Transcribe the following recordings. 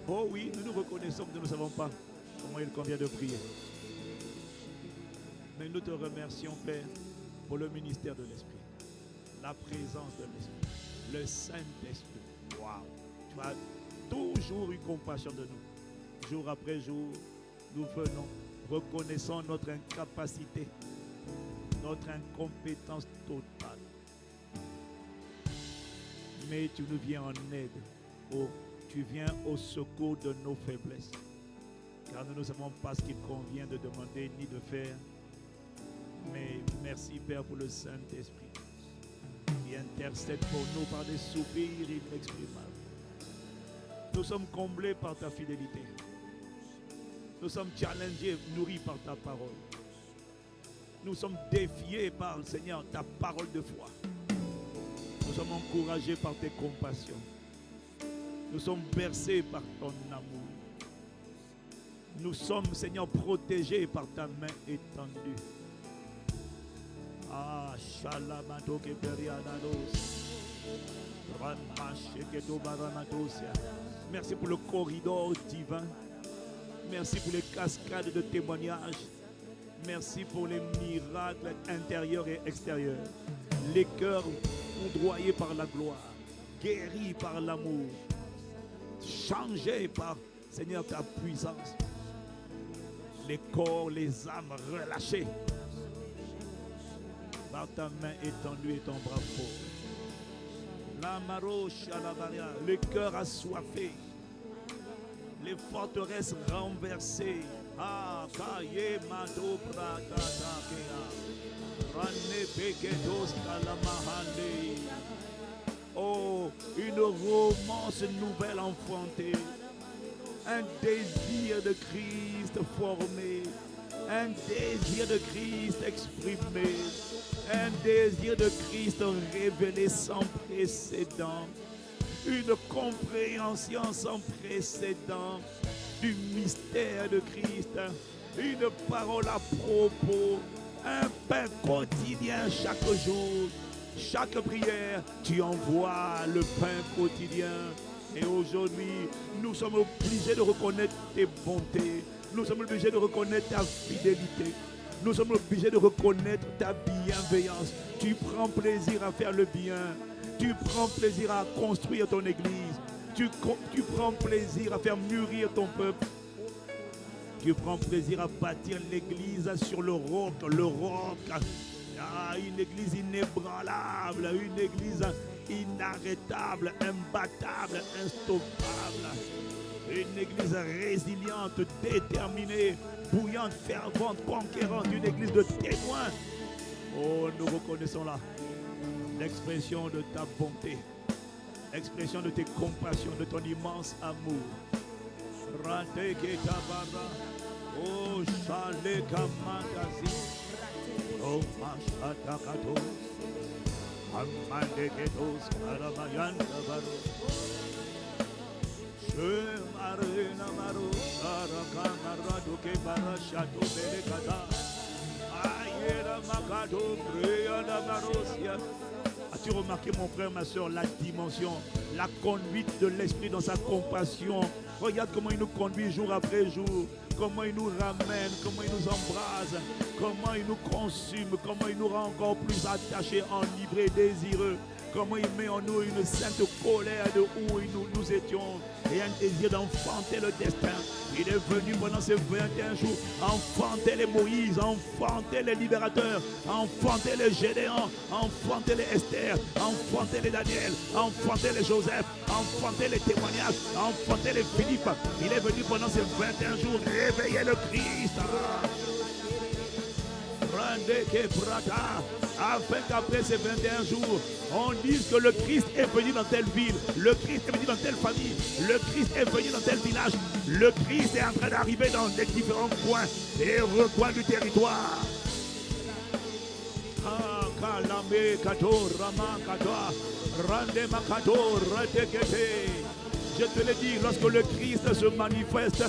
Oh oui, nous nous reconnaissons que nous ne savons pas comment il convient de prier. Mais nous te remercions, Père, pour le ministère de l'Esprit, la présence de l'Esprit, le Saint-Esprit. Waouh! Tu as toujours eu compassion de nous. Jour après jour, nous venons, reconnaissant notre incapacité, notre incompétence totale. Mais tu nous viens en aide. Oh, tu viens au secours de nos faiblesses. Car nous ne savons pas ce qu'il convient de demander ni de faire. Mais merci, Père, pour le Saint-Esprit qui intercède pour nous par des soupirs inexprimables. Nous sommes comblés par ta fidélité. Nous sommes challengés, nourris par ta parole. Nous sommes défiés par, Seigneur, ta parole de foi. Nous sommes encouragés par tes compassions. Nous sommes bercés par ton amour. Nous sommes, Seigneur, protégés par ta main étendue. Ah, Shalamato Keperianados. Merci pour le corridor divin. Merci pour les cascades de témoignages. Merci pour les miracles intérieurs et extérieurs. Les cœurs foudroyés par la gloire, guéris par l'amour, changés par, Seigneur, ta puissance. Les corps, les âmes relâchées par ta main étendue et ton bras fort. La maroche à la barrière, le cœur assoiffé, les forteresses renversées. Ah, kaye mato prakata kea, rane peketos kalamahande. Oh, une romance nouvelle enfantée, un désir de Christ formé, un désir de Christ exprimé, un désir de Christ révélé sans précédent, une compréhension sans précédent du mystère de Christ, une parole à propos, un pain quotidien chaque jour, chaque prière, tu envoies le pain quotidien. Et aujourd'hui, nous sommes obligés de reconnaître tes bontés, nous sommes obligés de reconnaître ta fidélité. Nous sommes obligés de reconnaître ta bienveillance. Tu prends plaisir à faire le bien. Tu prends plaisir à construire ton église. Tu prends plaisir à faire mûrir ton peuple. Tu prends plaisir à bâtir l'église sur le roc. Le roc. Ah, une église inébranlable. Une église inarrêtable, imbattable, instoppable. Une église résiliente, déterminée, bouillante, fervente, conquérante, une église de témoins. Oh, nous reconnaissons là l'expression de ta bonté, l'expression de tes compassions, de ton immense amour. Rate ketabara, oh chale kamakazi, oh mashatakato, amande ketos karamayanda baro. As-tu remarqué, mon frère, ma soeur, la dimension, la conduite de l'Esprit dans sa compassion? Regarde comment il nous conduit jour après jour, comment il nous ramène, comment il nous embrase, comment il nous consume, comment il nous rend encore plus attachés, enivrés, désireux. Comment il met en nous une sainte colère de où nous étions et un désir d'enfanter le destin. Il est venu pendant ces 21 jours enfanter les Moïse, enfanter les libérateurs, enfanter les Gédéons, enfanter les Esther, enfanter les Daniel, enfanter les Joseph, enfanter les témoignages, enfanter les Philippe. Il est venu pendant ces 21 jours réveiller le Christ. Afin qu'après ces 21 jours, on dise que le Christ est venu dans telle ville, le Christ est venu dans telle famille, le Christ est venu dans tel village, le Christ est en train d'arriver dans les différents coins et recoins du territoire. Je te l'ai dit, lorsque le Christ se manifeste,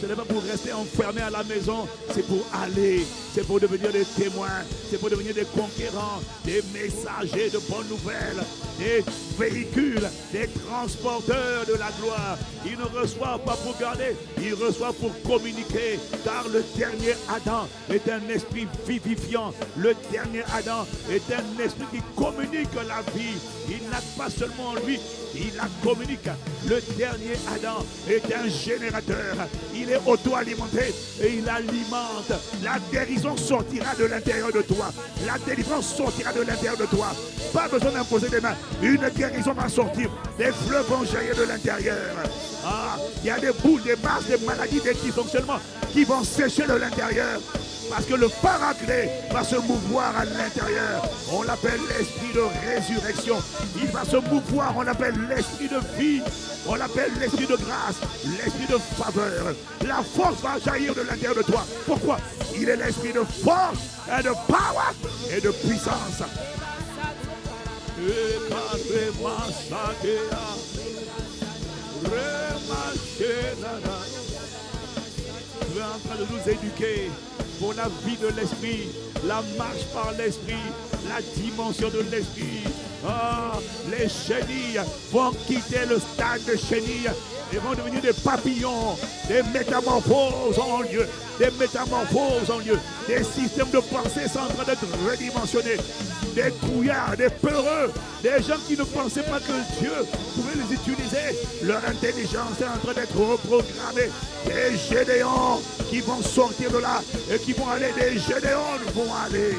Ce n'est pas pour rester enfermé à la maison, c'est pour aller, c'est pour devenir des témoins, c'est pour devenir des conquérants, des messagers de bonnes nouvelles, des véhicules, des transporteurs de la gloire. Ils ne reçoivent pas pour garder, ils reçoivent pour communiquer, car le dernier Adam est un esprit vivifiant. Le dernier Adam est un esprit qui communique la vie. Il n'a pas seulement lui, il la communique. Le dernier Adam est un générateur. Il est auto-alimenté et il alimente. La guérison sortira de l'intérieur de toi. La délivrance sortira de l'intérieur de toi. Pas besoin d'imposer des mains. Une guérison va sortir. Des fleuves vont jaillir de l'intérieur. Ah, il y a des boules, des masses, des maladies, des dysfonctionnements qui vont sécher de l'intérieur. Parce que le paraclet va se mouvoir à l'intérieur. On l'appelle l'esprit de résurrection. Il va se mouvoir, on l'appelle l'esprit de vie. On l'appelle l'esprit de grâce, l'esprit de faveur. La force va jaillir de l'intérieur de toi. Pourquoi? Il est l'esprit de force et de power et de puissance. Tu es en train de nous éduquer pour la vie de l'esprit, la marche par l'esprit, la dimension de l'esprit. Ah, les chenilles vont quitter le stade de chenilles et vont devenir des papillons. Des métamorphoses ont lieu. Des métamorphoses ont lieu. Des systèmes de pensée sont en train d'être redimensionnés. Des trouillards, des peureux, des gens qui ne pensaient pas que Dieu pouvait les utiliser. Leur intelligence est en train d'être reprogrammée. Des Gédéons qui vont sortir de là et qui vont aller. Des Gédéons vont aller.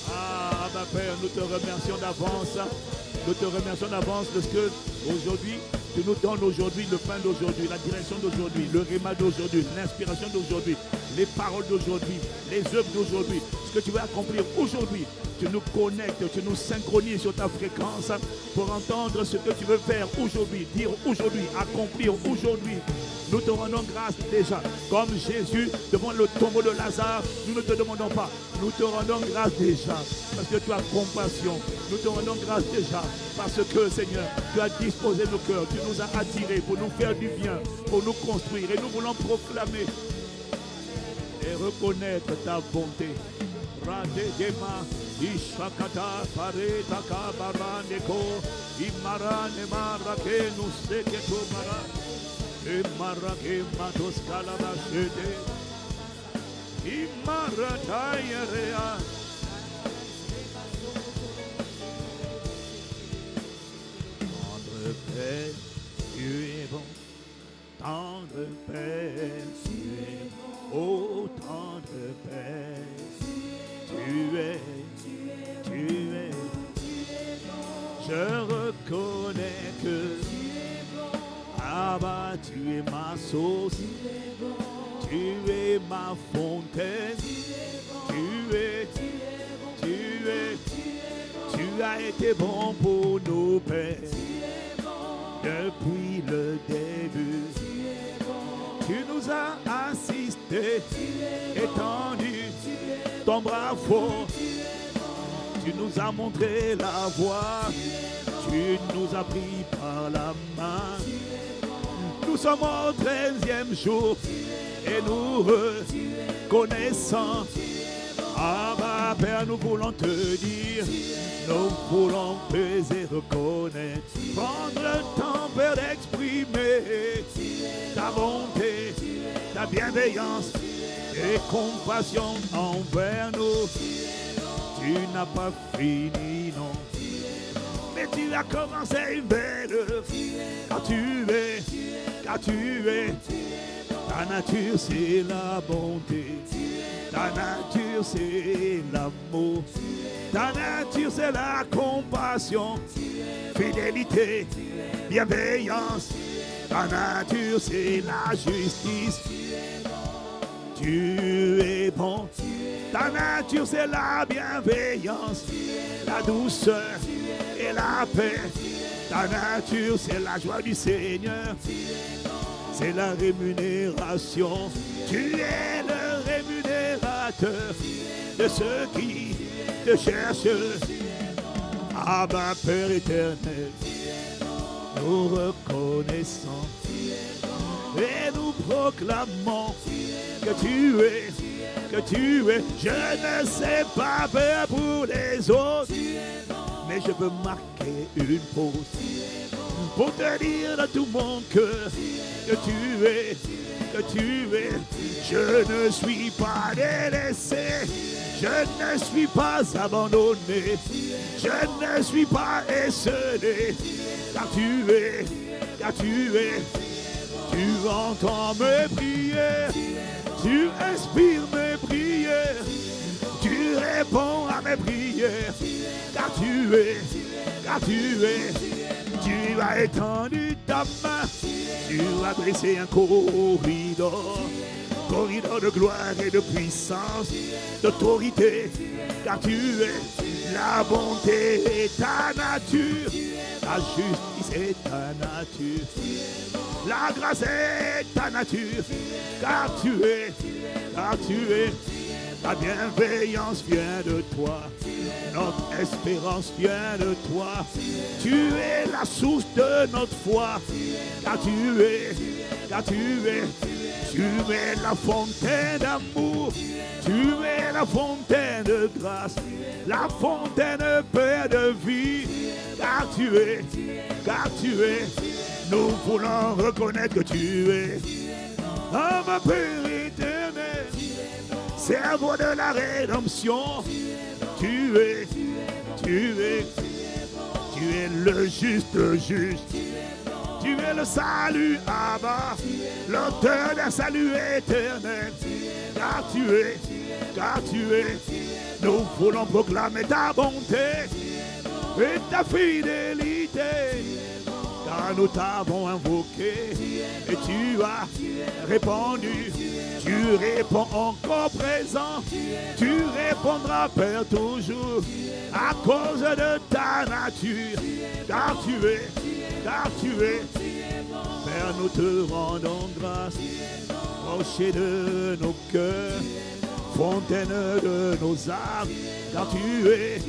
Ah, ma Père, nous te remercions d'avance. Nous te remercions d'avance de ce que aujourd'hui, tu nous donnes aujourd'hui le pain d'aujourd'hui, la direction d'aujourd'hui, le réma d'aujourd'hui, l'inspiration d'aujourd'hui, les paroles d'aujourd'hui, les œuvres d'aujourd'hui, ce que tu veux accomplir aujourd'hui. Tu nous connectes, tu nous synchronises sur ta fréquence pour entendre ce que tu veux faire aujourd'hui, dire aujourd'hui, accomplir aujourd'hui. Nous te rendons grâce déjà. Comme Jésus devant le tombeau de Lazare, nous ne te demandons pas. Nous te rendons grâce déjà parce que tu as compassion. Nous te rendons grâce déjà parce que, Seigneur, tu as disposé nos cœurs. Tu nous as attirés pour nous faire du bien, pour nous construire. Et nous voulons proclamer et reconnaître ta bonté. Radegema, Ishakata, Paretaka, Baraneko, Imarane Marake, Nuseketo Mara. Imarake matos kalabashede, Imaratayarea. Tendre Père, tu es bon. Tendre Père, tu es bon. Oh, tendre Père, tu es. Je reconnais que Abba, tu es ma source, tu es ma fontaine, tu as été bon pour nos pères depuis le début. Tu nous as assistés, étendu ton bras fort, tu nous as montré la voie, tu nous as pris par la main. Nous sommes au 13e jour et nous reconnaissons. Ah bah Père, nous voulons te dire, nous voulons te reconnaître. Prendre le temps, Père, d'exprimer ta bonté, ta bienveillance et compassion envers nous. Tu n'as pas fini, non. Mais tu as commencé une belle œuvre. Car tu es, ta nature c'est la bonté, ta nature c'est l'amour, ta nature c'est la compassion, fidélité, bienveillance, ta nature c'est la justice. Tu es bon, ta nature c'est la bienveillance, la douceur et la paix. Ta nature, c'est la joie du Seigneur. C'est la rémunération. Tu es le rémunérateur de ceux qui te cherchent. Abba, Père éternel, nous reconnaissons et nous proclamons que tu es. Je ne sais pas faire pour les autres, mais je veux marquer une pause pour te dire de tout mon cœur que tu es. Je ne suis pas délaissé, je ne suis pas abandonné, je ne suis pas esselé, car tu es. Tu entends mes prières, tu inspires mes prières, tu réponds à mes prières, car tu es. Tu as étendu ta main, tu as dressé un corridor de gloire et de puissance, d'autorité, car tu es. La bonté est ta nature, la justice est ta nature, la grâce est ta nature, car tu es. Ta bienveillance vient de toi, notre espérance vient de toi. Tu es la source de notre foi, car tu es. Tu es la fontaine d'amour, tu es la fontaine de grâce, la fontaine Père de vie, car tu es. Nous voulons reconnaître que tu es. Ah, ma Père éternel, servant de la rédemption, tu es le juste juge. Tu es le salut, Abba, l'auteur d'un salut éternel, car tu es. Nous voulons proclamer ta bonté et ta fidélité, car nous t'avons invoqué et tu as répondu. Tu réponds encore présent, tu répondras Père toujours, à cause de ta nature, car tu es. Père, nous te rendons grâce, rocher de nos cœurs, fontaine de nos âmes, car tu es.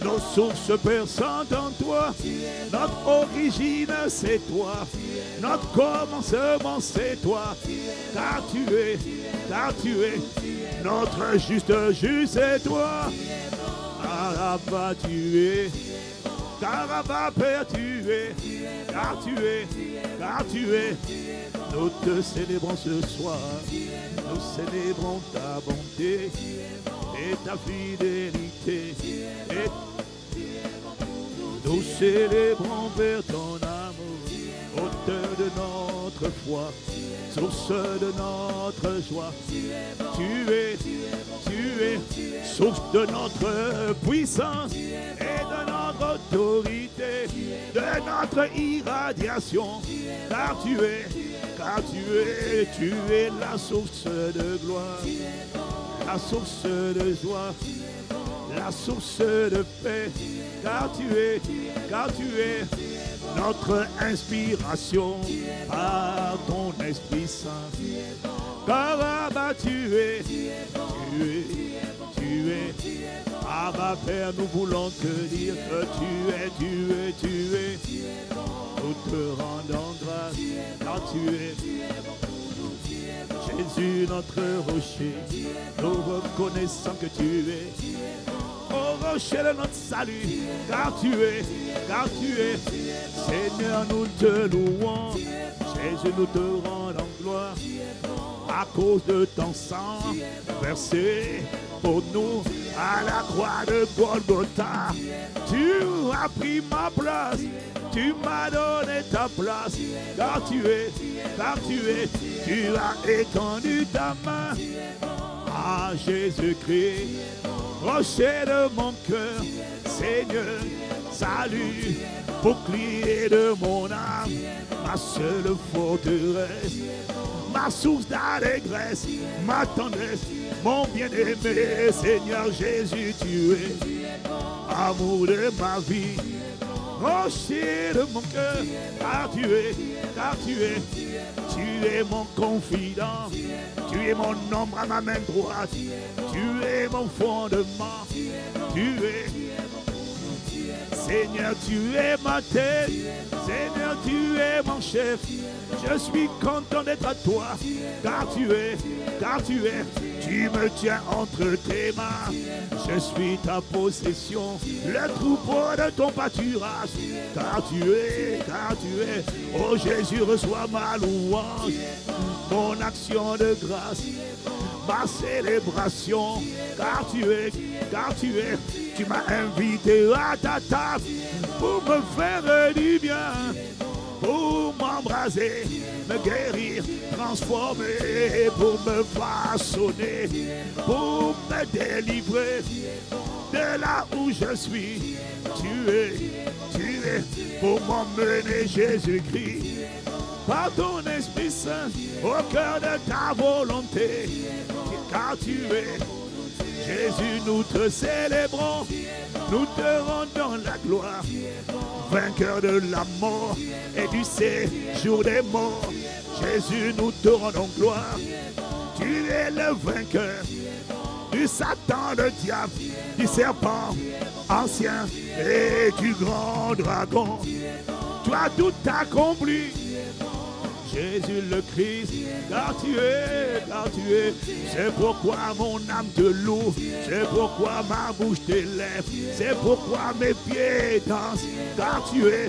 Nos sources perçantes en toi, notre origine c'est toi, notre commencement c'est toi, car tu es. Notre juste c'est toi, Abba tu es. Car Abba Père tu es, car tu es. Nous te célébrons ce soir, nous célébrons ta bonté et ta fidélité. Et nous célébrons Père ton amour, auteur de notre foi, source de notre joie. Tu es source de notre puissance et de notre autorité, de notre irradiation, car tu es la source de gloire, la source de joie, la source de paix, car tu es notre inspiration par ton Esprit Saint. Car Abba, tu es. Abba Père, nous voulons te dire que tu es. Nous te rendons grâce, car tu es. Jésus, notre rocher, nous reconnaissons que tu es. Au rocher de notre salut, car tu es. Seigneur, nous te louons. Jésus, nous te rendons gloire. À cause de ton sang versé pour nous à la croix de Golgotha, tu as pris ma place, tu m'as donné ta place, car tu es, tu as étendu ta main à Jésus-Christ, rocher de mon cœur, Seigneur, salut, bouclier de mon âme, ma seule forteresse, ma source d'allégresse, ma tendresse, mon bien-aimé, Seigneur Jésus, tu es amour de ma vie, rocher de mon cœur, car tu es mon confident, tu es mon ombre à ma main droite, tu es mon fondement, tu es, Seigneur, tu es ma tête, Seigneur, tu es mon chef, je suis content d'être à toi, car tu me tiens entre tes mains, je suis ta possession, le troupeau de ton pâturage, car tu es, oh Jésus, reçois ma louange, mon action de grâce, ma célébration, car tu es, tu m'as invité à ta table pour me faire du bien, pour m'embraser, me guérir, transformer, pour me façonner, pour me délivrer de là où je suis. Tu es pour m'emmener, Jésus-Christ, par ton Esprit Saint, au cœur de ta volonté, car tu es. Jésus, nous te célébrons, nous te rendons la gloire, vainqueur de la mort et du séjour des morts. Jésus, nous te rendons gloire, tu es le vainqueur du Satan, le diable, du serpent ancien et du grand dragon. Tu as tout accompli, Jésus le Christ, car tu es, c'est pourquoi mon âme te loue, c'est pourquoi ma bouche t'élève, c'est pourquoi mes pieds dansent, car tu es,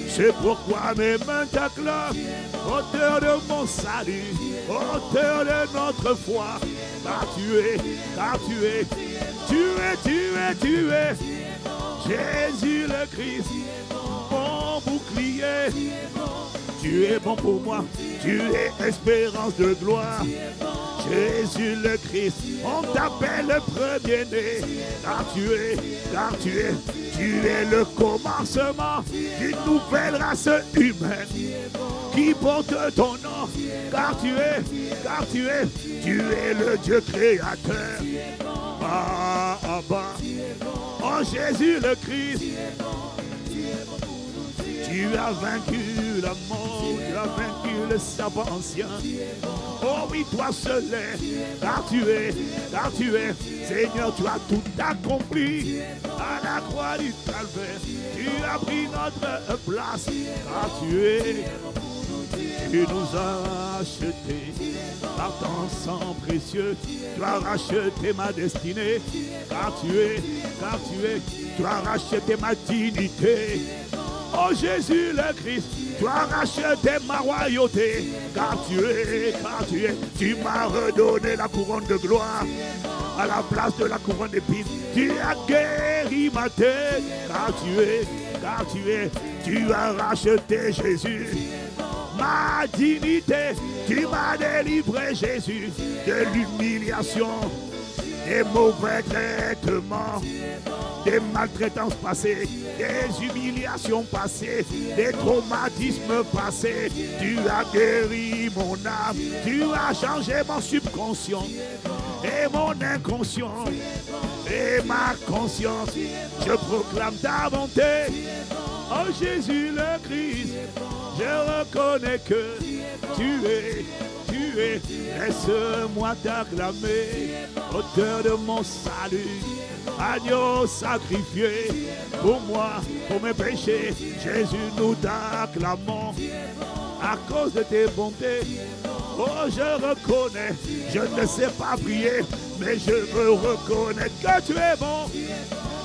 c'est pourquoi mes mains t'acclament, auteur de mon salut, auteur de notre foi, car tu es, Jésus le Christ, mon bouclier. Tu es bon pour moi, tu es espérance de gloire. Jésus le Christ, on t'appelle le premier-né, car tu es le commencement d'une nouvelle race humaine qui porte ton nom, car tu es le Dieu créateur. Oh Jésus le Christ, tu as vaincu la mort, tu as vaincu le sabbat ancien. Oh oui, toi seul est, car tu es, Seigneur, tu as tout accompli à la croix du calvaire. Tu as pris notre place, car tu nous as rachetés par ton sang précieux. Tu as racheté ma destinée, car tu as racheté ma dignité. Oh Jésus le Christ, tu as racheté ma royauté, car tu es, tu m'as redonné la couronne de gloire à la place de la couronne d'épines. Tu as guéri ma tête, car tu as racheté Jésus ma dignité, tu m'as délivré Jésus de l'humiliation, des mauvais traitements, des maltraitances passées, des humiliations passées, des traumatismes passés. Tu as guéri mon âme, tu as changé mon subconscient et mon inconscient et ma conscience. Je proclame ta bonté, oh Jésus le Christ. Je reconnais que tu es, laisse-moi t'acclamer, auteur de mon salut, agneau sacrifié pour moi, pour mes péchés. Jésus, nous t'acclamons à cause de tes bontés. Oh, je reconnais, je ne sais pas prier, mais je veux reconnaître que tu es bon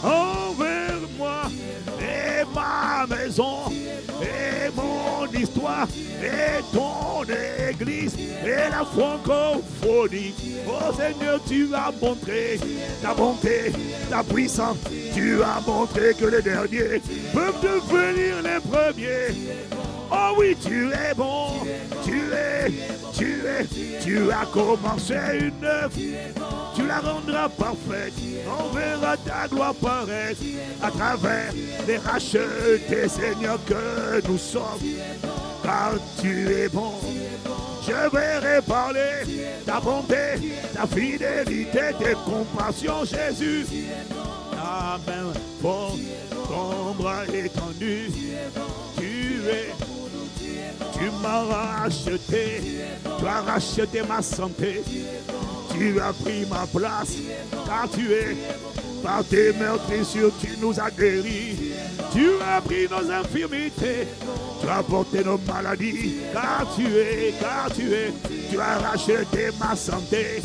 envers moi et ma maison et mon histoire et ton église et la francophonie. Oh Seigneur, tu as montré ta bonté, ta puissance. Tu as montré que les derniers peuvent devenir les premiers. Oh oui, tu es bon, tu as commencé une œuvre, tu la rendras parfaite. On verra ta gloire paraître à travers les rachetés, Seigneur, que nous sommes. Car tu es bon, je verrai parler ta bonté, ta fidélité, tes compassions, Jésus. Ta main forte, ton bras étendu. Tu m'as racheté, tu as racheté ma santé, tu as pris ma place, car tu es, par tes meurtrissures, tu nous as guéris, tu as pris nos infirmités, tu as porté nos maladies, car tu as racheté ma santé,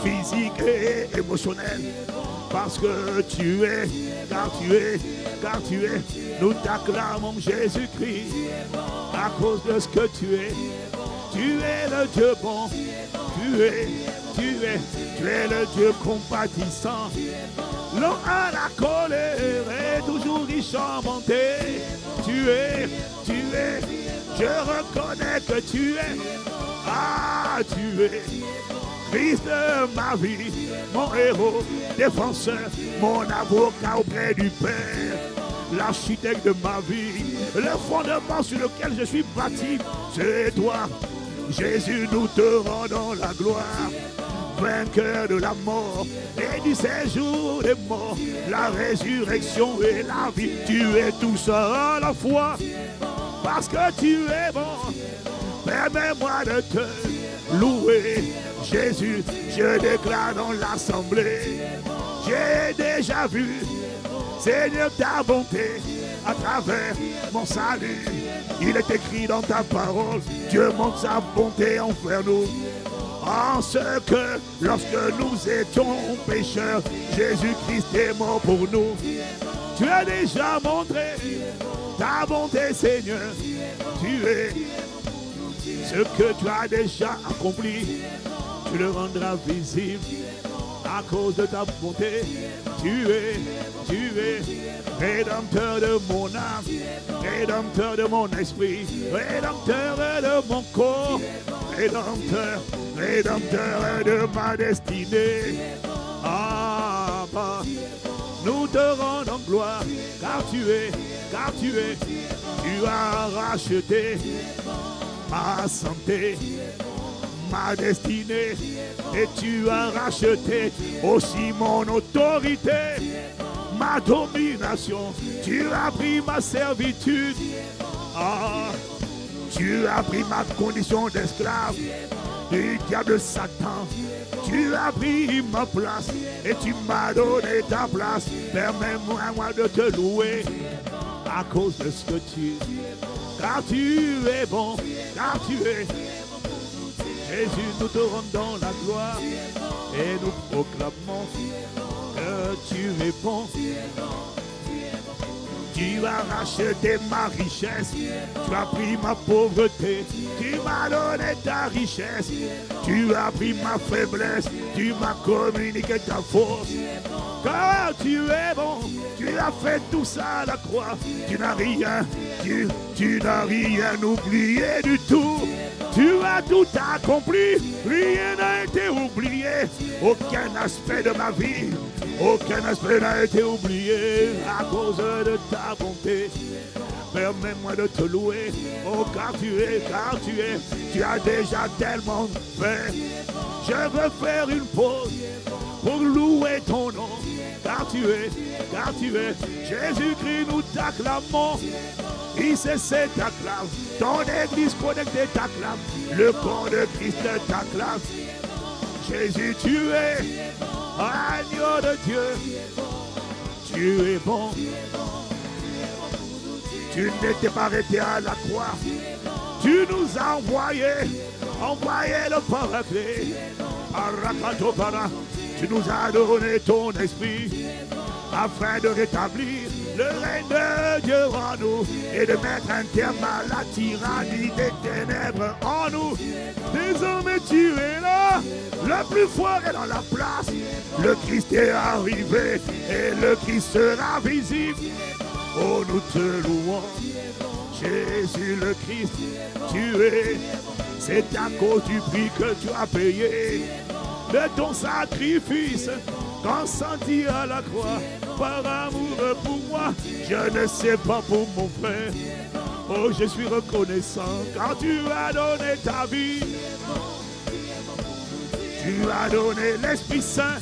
physique et émotionnelle, parce que tu es, car tu es, nous t'acclamons Jésus-Christ, à cause de ce que tu es le Dieu bon, tu es le Dieu compatissant, l'eau à la colère est toujours riche en bonté, tu es, je reconnais que tu es Christ de ma vie, mon héros, défenseur, mon avocat auprès du Père, l'architecte de ma vie, le fondement sur lequel je suis bâti, c'est toi. Jésus, nous te rendons la gloire, vainqueur de la mort et du séjour des morts, la résurrection et la vie. Tu es tout ça à la fois, parce que tu es bon. Permets-moi de te louer, Jésus, je déclare dans l'assemblée, j'ai déjà vu, Seigneur, ta bonté à travers mon salut. Il est écrit dans ta parole, Dieu montre sa bonté envers nous, en ce que lorsque nous étions pécheurs, Jésus-Christ est mort pour nous. Tu as déjà montré ta bonté, Seigneur. Tu es ce que tu as déjà accompli, tu le rendras visible à cause de ta bonté. Tu es rédempteur de mon âme, rédempteur de mon esprit, rédempteur de mon corps, rédempteur de ma destinée. Abba, nous te rendons gloire, car tu as racheté ma santé, ma destinée, et tu as racheté aussi mon autorité, ma domination. Tu as pris ma servitude, tu as pris ma condition d'esclave du diable Satan. Tu as pris ma place et tu m'as donné ta place. Permets-moi de te louer à cause de ce que tu es. Car tu es bon, car tu es. Jésus, nous te rendons la gloire et nous proclamons que tu es bon. Tu as racheté ma richesse, tu as pris ma pauvreté, tu m'as donné ta richesse, tu as pris ma faiblesse, tu m'as communiqué ta force. Car tu es bon, tu as fait tout ça à la croix, tu n'as rien, tu n'as rien oublié du tout. Tu as tout accompli, rien n'a été oublié, aucun aspect de ma vie, aucun aspect n'a été oublié à cause de ta bonté. Permets-moi de te louer, oh car tu as déjà tellement fait. Je veux faire une pause pour louer ton nom, car tu es, Jésus-Christ, nous t'acclamons. ICC t'acclame, ton église connectée t'acclame, le corps de Christ t'acclame. Jésus, tu es agneau de Dieu, tu es bon. Tu n'étais pas arrêté à la croix, tu nous as envoyé le Paraclet, Arakatopara. Tu nous as donné ton esprit afin de rétablir le règne de Dieu en nous et de mettre un terme à la tyrannie des ténèbres en nous. Désormais tu es là, le plus fort est dans la place. Le Christ est arrivé et le Christ sera visible. Oh, nous te louons, Jésus le Christ, tu es. C'est à cause du prix que tu as payé, de ton sacrifice consenti à la croix, par amour pour moi. Je ne sais pas pour mon frère. Oh, je suis reconnaissant quand tu as donné ta vie. Tu as donné l'Esprit Saint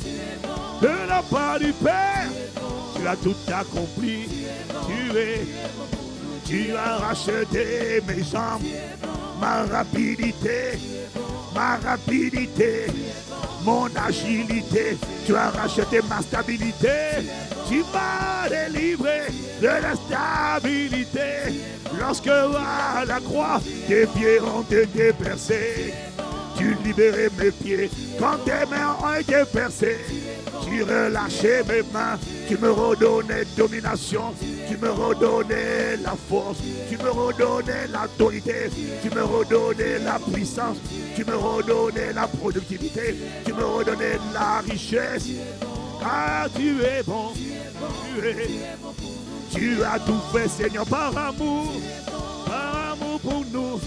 de la part du Père. Tu as tout accompli. Tu as racheté mes jambes, ma rapidité, mon agilité. Tu as racheté ma stabilité. Tu m'as délivré de l'instabilité. Lorsque à la croix, tes pieds ont été percés. Tu libérais mes pieds quand tes mains ont été percées. Tu relâchais mes mains, tu me redonnais domination, tu me redonnais la force, tu me redonnais l'autorité, tu me redonnais la puissance, tu me redonnais la productivité, tu me redonnais la richesse. Car tu es bon, tu as tout fait, Seigneur, par amour pour nous,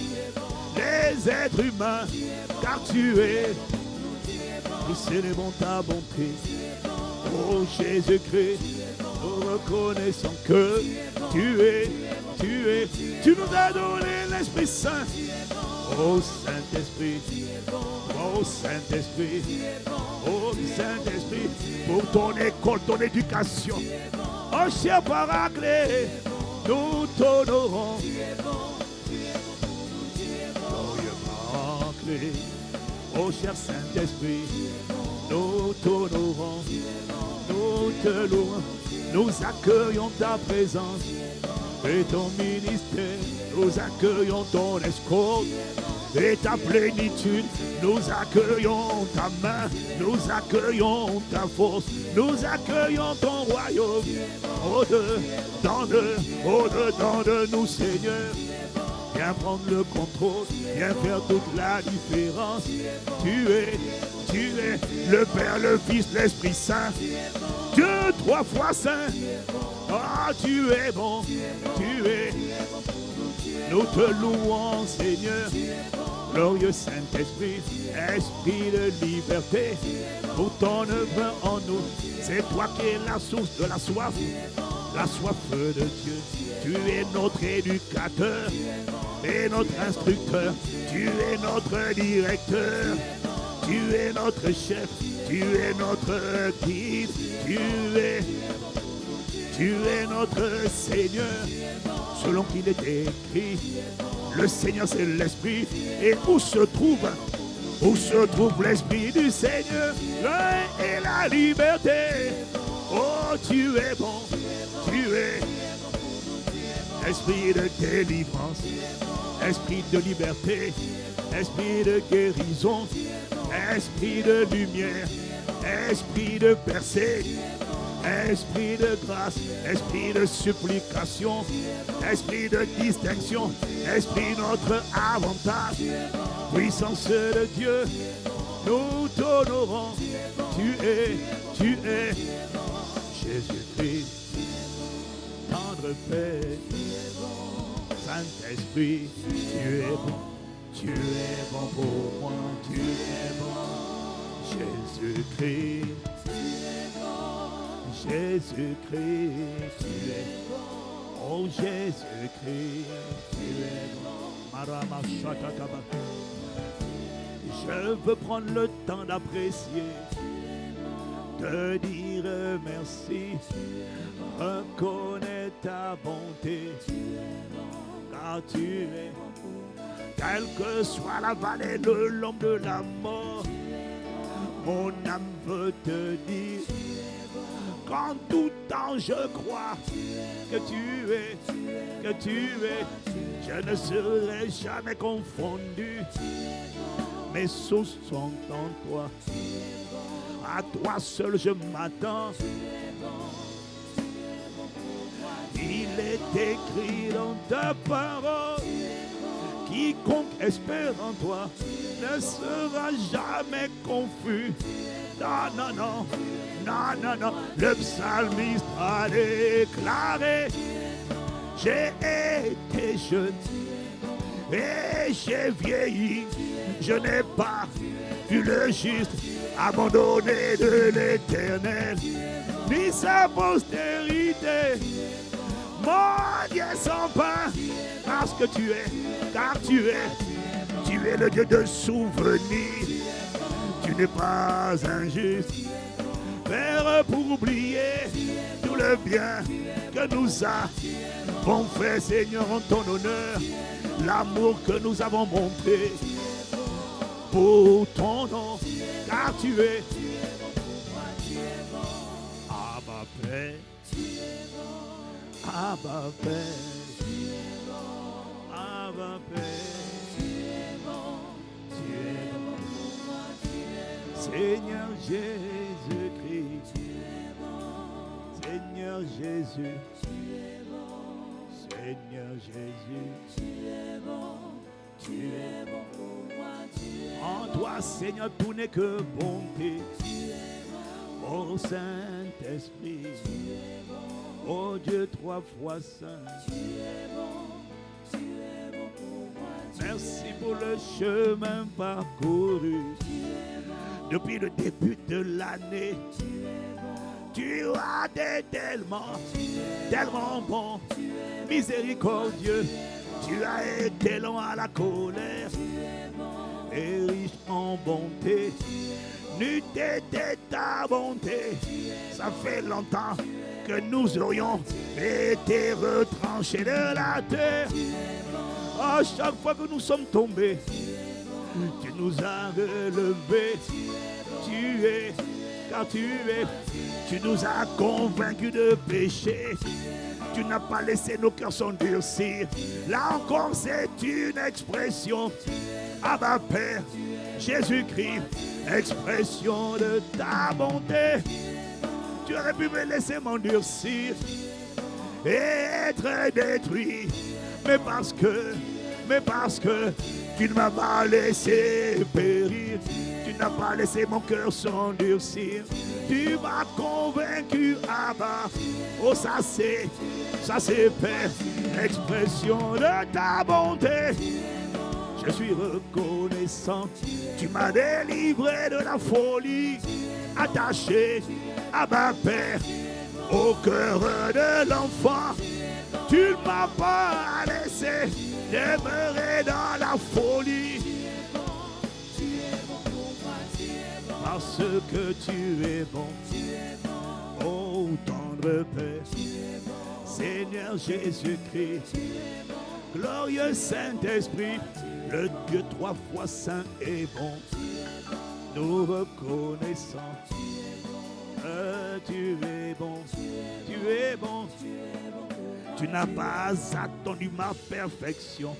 les êtres humains, car tu es. Nous célébrons ta bonté, oh Jésus-Christ, nous reconnaissons que tu nous as donné l'Esprit Saint, oh Saint-Esprit, oh Saint-Esprit, oh Saint-Esprit, pour ton école, ton éducation, oh cher Paraclet, nous t'honorons, glorieux Paraclet. Oh cher Saint-Esprit, nous t'honorons, nous te louons, nous accueillons ta présence et ton ministère, nous accueillons ton escorte et ta plénitude, nous accueillons ta main, nous accueillons ta force, nous accueillons ton royaume, au-dedans de nous, Seigneur. Viens prendre le contrôle, viens faire toute la différence. Tu es le Père, le Fils, l'Esprit Saint. Dieu trois fois saint. Ah, tu es bon, tu es. Nous te louons, Seigneur. Glorieux Saint-Esprit, Esprit de liberté, pour ton œuvre en nous. C'est toi qui es la source de la soif de Dieu. Tu es notre éducateur et notre instructeur. Tu es notre directeur. Tu es notre chef. Tu es notre guide. Tu es notre Seigneur. Selon qu'il est écrit, le Seigneur c'est l'Esprit. Et où se trouve l'Esprit du Seigneur? Et la liberté. Oh, tu es bon. Tu es Esprit de délivrance, Esprit de liberté, Esprit de guérison, Esprit de lumière, Esprit de percée, Esprit de grâce, Esprit de supplication, Esprit de distinction, Esprit notre avantage, puissance de Dieu, nous t'honorons, tu es Jésus-Christ. Tendre Père, Saint-Esprit, tu es bon pour moi, tu es bon, Jésus-Christ, Jésus-Christ, tu es bon, oh Jésus-Christ, tu es bon, je veux prendre le temps d'apprécier, de dire merci, reconnais ta bonté, car tu es, quelle que soit la vallée, le long de la mort, mon âme veut te dire, qu'en tout temps je crois que tu es, je ne serai jamais confondu, mes sources sont en toi, à toi seul je m'attends. Il est écrit dans ta parole, quiconque espère en toi ne sera jamais confus. Non, non, non, non, non, non. Le psalmiste a déclaré, j'ai été jeune et j'ai vieilli, je n'ai pas vu le juste abandonné de l'Éternel, ni sa postérité. Mon Dieu sans pain, parce que tu es, car tu es le Dieu de souvenir. Tu n'es pas injuste, Père, pour oublier tout le bien que nous avons fait, Seigneur, en ton honneur, l'amour que nous avons montré pour ton nom, car tu es Abba Père, Abba Père, Abba Père, tu es bon, Seigneur Jésus-Christ, Seigneur Jésus, Seigneur Jésus, tu es bon pour moi, en toi, Seigneur, tout n'est que bonté. Ô Saint-Esprit, ô Dieu trois fois saint, merci pour le chemin parcouru depuis le début de l'année. Tu as été tellement bon, miséricordieux. Tu as été lent à la colère et riche en bonté. N'eût été ta bonté, ça fait longtemps que nous aurions été retranchés de la terre. À chaque fois que nous sommes tombés, tu nous as relevés. Tu nous as convaincus de péché. Tu n'as pas laissé nos cœurs s'endurcir. Là encore, c'est une expression. Abba Père, Jésus-Christ, expression de ta bonté. Tu aurais pu me laisser m'endurcir et être détruit. Mais parce que tu ne m'as pas laissé périr. Tu n'as pas laissé mon cœur s'endurcir. Tu m'as convaincu, Abba. Oh, ça c'est Père, expression de ta bonté. Je suis reconnaissant. Tu m'as délivré de la folie, attaché à ma Père, au cœur de l'enfant. Tu ne m'as pas laissé demeurer dans la folie. Parce que tu es bon, ô tendre Père, Seigneur Jésus-Christ, glorieux Saint-Esprit, le Dieu trois fois saint et bon. Nous reconnaissons que tu es bon, tu es bon. Tu n'as pas attendu ma perfection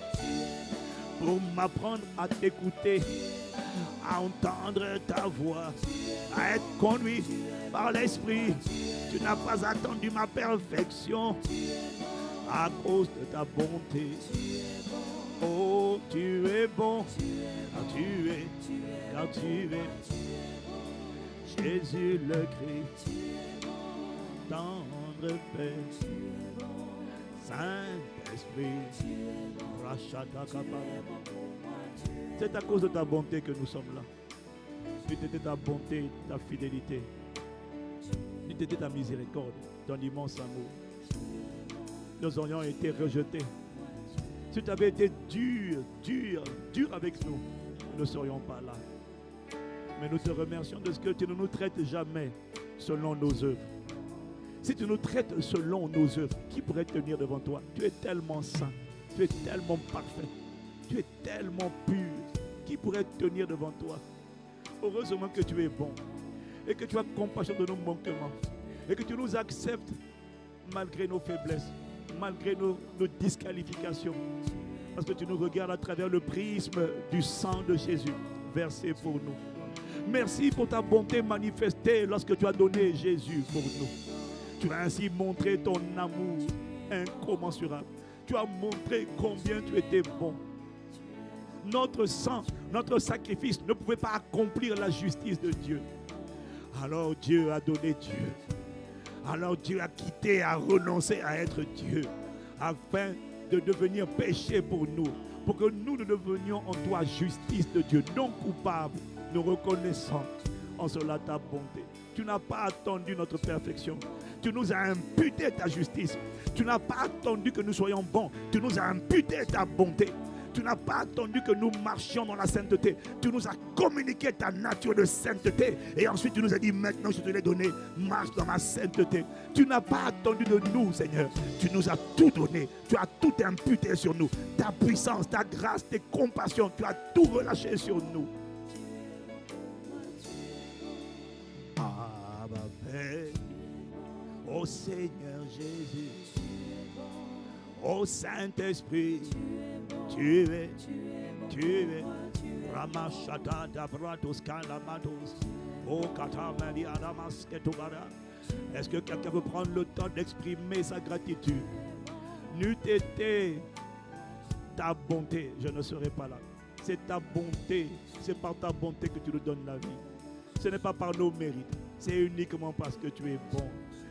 pour m'apprendre à t'écouter, à entendre ta voix, à être conduit par l'Esprit. Tu n'as pas attendu ma perfection à cause de ta bonté. Oh, tu es bon, car tu es Jésus le Christ, tendre Père, Saint-Esprit, c'est à cause de ta bonté que nous sommes là. C'était ta bonté, ta fidélité, c'était ta miséricorde, ton immense amour. Nous aurions été rejetés. Si tu avais été dur avec nous, nous ne serions pas là. Mais nous te remercions de ce que tu ne nous traites jamais selon nos œuvres. Si tu nous traites selon nos œuvres, qui pourrait tenir devant toi? Tu es tellement saint, tu es tellement parfait, tu es tellement pur. Qui pourrait tenir devant toi? Heureusement que tu es bon et que tu as compassion de nos manquements et que tu nous acceptes malgré nos faiblesses, malgré nos disqualifications, parce que tu nous regardes à travers le prisme du sang de Jésus versé pour nous. Merci pour ta bonté manifestée lorsque tu as donné Jésus pour nous. Tu as ainsi montré ton amour incommensurable. Tu as montré combien tu étais bon. Notre sang, notre sacrifice ne pouvait pas accomplir la justice de Dieu. Alors Dieu a donné Dieu. Alors Dieu a quitté, a renoncé à être Dieu, afin de devenir péché pour nous, pour que nous devenions en toi justice de Dieu, non coupable. Nous reconnaissons en cela ta bonté. Tu n'as pas attendu notre perfection. Tu nous as imputé ta justice. Tu n'as pas attendu que nous soyons bons. Tu nous as imputé ta bonté. Tu n'as pas attendu que nous marchions dans la sainteté. Tu nous as communiqué ta nature de sainteté. Et ensuite, tu nous as dit, maintenant, je te l'ai donné, marche dans ma sainteté. Tu n'as pas attendu de nous, Seigneur. Tu nous as tout donné. Tu as tout imputé sur nous. Ta puissance, ta grâce, tes compassions, tu as tout relâché sur nous. Abba Père, ô Seigneur Jésus, ô Saint-Esprit, tu es. Ramashata Dabratos Kalamatos, ô Katamani Adamas Ketubara. Est-ce que quelqu'un veut prendre le temps d'exprimer sa gratitude? N'eût été ta bonté, je ne serais pas là. C'est ta bonté, c'est par ta bonté que tu nous donnes la vie. Ce n'est pas par nos mérites, c'est uniquement parce que tu es bon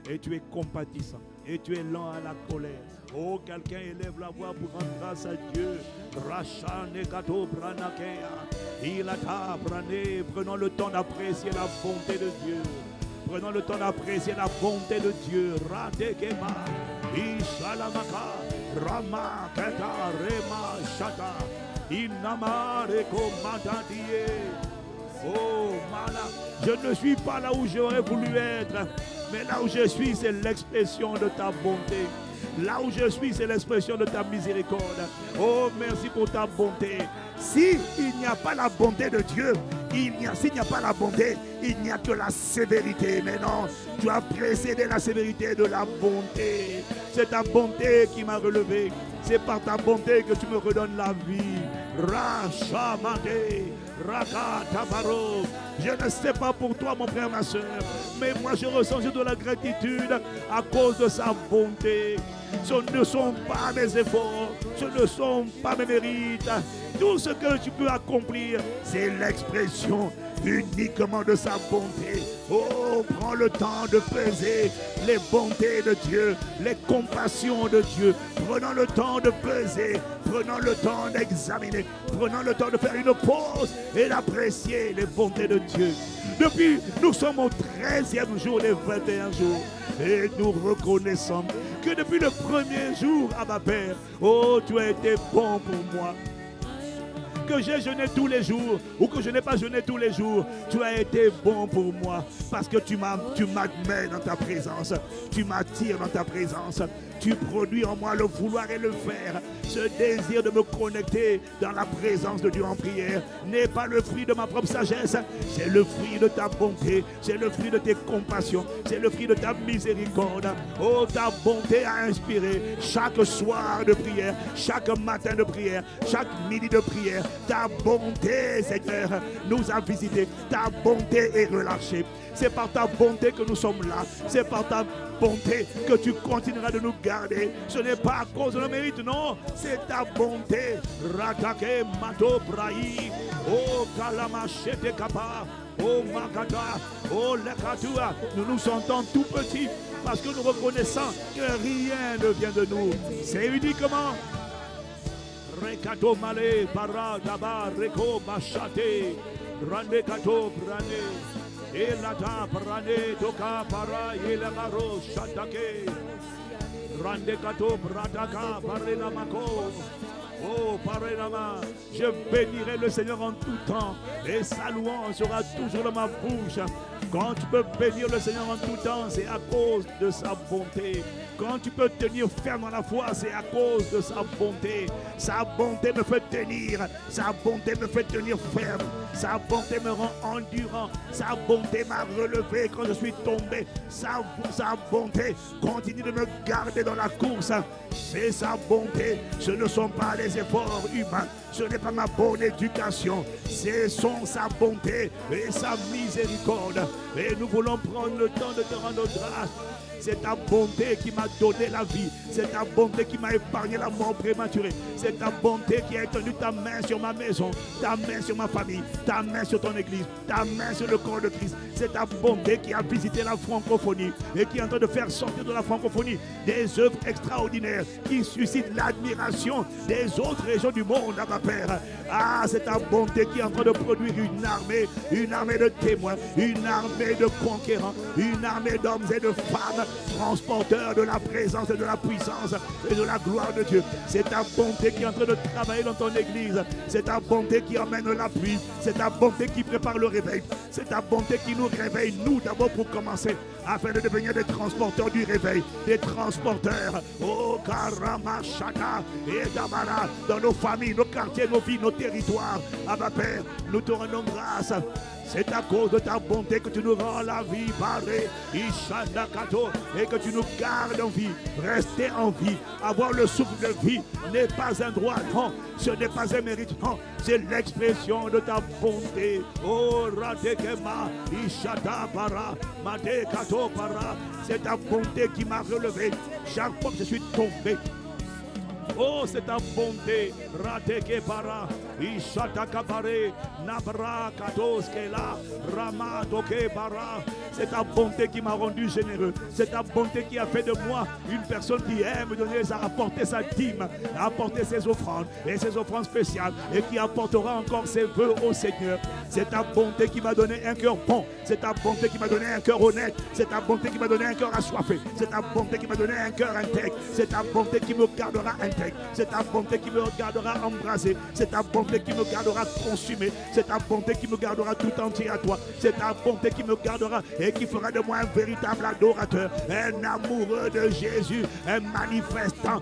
et tu es compatissant et tu es lent à la colère. Oh, quelqu'un élève la voix pour rendre grâce à Dieu. Prenons le temps d'apprécier la bonté de Dieu. Prenons le temps d'apprécier la bonté de Dieu. Radekema, Ishalamaka, Rama, Kata, Rema, Shata, Inama, Reko, Matadie. Oh, Mala, je ne suis pas là où j'aurais voulu être, mais là où je suis, c'est l'expression de ta bonté. Là où je suis, c'est l'expression de ta miséricorde. Oh, merci pour ta bonté. S'il n'y a pas la bonté de Dieu, s'il n'y a pas la bonté, il n'y a que la sévérité. Mais non, tu as précédé la sévérité de la bonté. C'est ta bonté qui m'a relevé. C'est par ta bonté que tu me redonnes la vie. Rachamade, Raka Tabaro. Je ne sais pas pour toi, mon frère, ma soeur, mais moi je ressens de la gratitude à cause de sa bonté. Ce ne sont pas mes efforts, ce ne sont pas mes mérites. Tout ce que tu peux accomplir, c'est l'expression uniquement de sa bonté. Oh, prends le temps de peser les bontés de Dieu, les compassions de Dieu. Prenons le temps de peser, prenons le temps d'examiner, prenons le temps de faire une pause et d'apprécier les bontés de Dieu. Depuis, nous sommes au 13e jour des 21 jours et nous reconnaissons que depuis le premier jour, Abba Père, oh, tu as été bon pour moi. Que j'ai jeûné tous les jours ou que je n'ai pas jeûné tous les jours, tu as été bon pour moi parce que tu m'admets dans ta présence, tu m'attires dans ta présence, tu produis en moi le vouloir et le faire. Ce désir de me connecter dans la présence de Dieu en prière n'est pas le fruit de ma propre sagesse, c'est le fruit de ta bonté, c'est le fruit de tes compassions, c'est le fruit de ta miséricorde. Oh, ta bonté a inspiré chaque soir de prière, chaque matin de prière, chaque midi de prière. Ta bonté, Seigneur, nous a visités. Ta bonté est relâchée. C'est par ta bonté que nous sommes là. C'est par ta bonté que tu continueras de nous garder. Ce n'est pas à cause de nos mérites, non. C'est ta bonté. Ratake mato brahi. Oh kalamachete kapa. Oh makata. Oh lekatua. Nous nous sentons tout petits parce que nous reconnaissons que rien ne vient de nous. C'est uniquement Rekato male para daba reko machate rande kato brane elata brane toka para yelamaro shatake rande kato brataka parela mako. Oh, Parenama, je bénirai le Seigneur en tout temps et sa louange sera toujours dans ma bouche. Quand tu peux bénir le Seigneur en tout temps, c'est à cause de sa bonté. Quand tu peux tenir ferme dans la foi, c'est à cause de sa bonté. Sa bonté me fait tenir, sa bonté me fait tenir ferme, sa bonté me rend endurant, sa bonté m'a relevé quand je suis tombé, sa bonté continue de me garder dans la course. C'est sa bonté, ce ne sont pas les efforts humains, ce n'est pas ma bonne éducation, c'est sa bonté et sa miséricorde. Et nous voulons prendre le temps de te rendre grâce. C'est ta bonté qui m'a donné la vie. C'est ta bonté qui m'a épargné la mort prématurée. C'est ta bonté qui a étendu ta main sur ma maison, ta main sur ma famille, ta main sur ton église, ta main sur le corps de Christ. C'est ta bonté qui a visité la francophonie et qui est en train de faire sortir de la francophonie des œuvres extraordinaires qui suscitent l'admiration des autres régions du monde, à ma Père. Ah, c'est ta bonté qui est en train de produire une armée de témoins, une armée de conquérants, une armée d'hommes et de femmes transporteur de la présence et de la puissance et de la gloire de Dieu. C'est ta bonté qui est en train de travailler dans ton église. C'est ta bonté qui emmène la pluie. C'est ta bonté qui prépare le réveil. C'est ta bonté qui nous réveille, nous d'abord pour commencer, afin de devenir des transporteurs du réveil, des transporteurs, oh Karamashaka et Damara, dans nos familles, nos quartiers, nos vies, nos territoires. Abba Père, nous te rendons grâce. C'est à cause de ta bonté que tu nous rends la vie, Barré, Ishandakato, et que tu nous gardes en vie. Rester en vie, avoir le souffle de vie n'est pas un droit, non, ce n'est pas un mérite, non, c'est l'expression de ta bonté. Oh Radekema, Ishada Bara, Madekato Bara, c'est ta bonté qui m'a relevé chaque fois que je suis tombé. Oh, c'est ta bonté, Rateke Bara, Ishataka Bare, Nabra Katoskela, Rama Toke Bara. C'est ta bonté qui m'a rendu généreux. C'est ta bonté qui a fait de moi une personne qui aime donner, apporter sa dîme, apporter ses offrandes et ses offrandes spéciales et qui apportera encore ses vœux au Seigneur. C'est ta bonté qui m'a donné un cœur bon. C'est ta bonté qui m'a donné un cœur honnête. C'est ta bonté qui m'a donné un cœur assoiffé. C'est ta bonté qui m'a donné un cœur intègre. C'est ta bonté qui me gardera intègre. C'est ta bonté qui me gardera embrasé. C'est ta bonté qui me gardera consumé. C'est ta bonté qui me gardera tout entier à toi. C'est ta bonté qui me gardera et qui fera de moi un véritable adorateur, un amoureux de Jésus, un manifesteur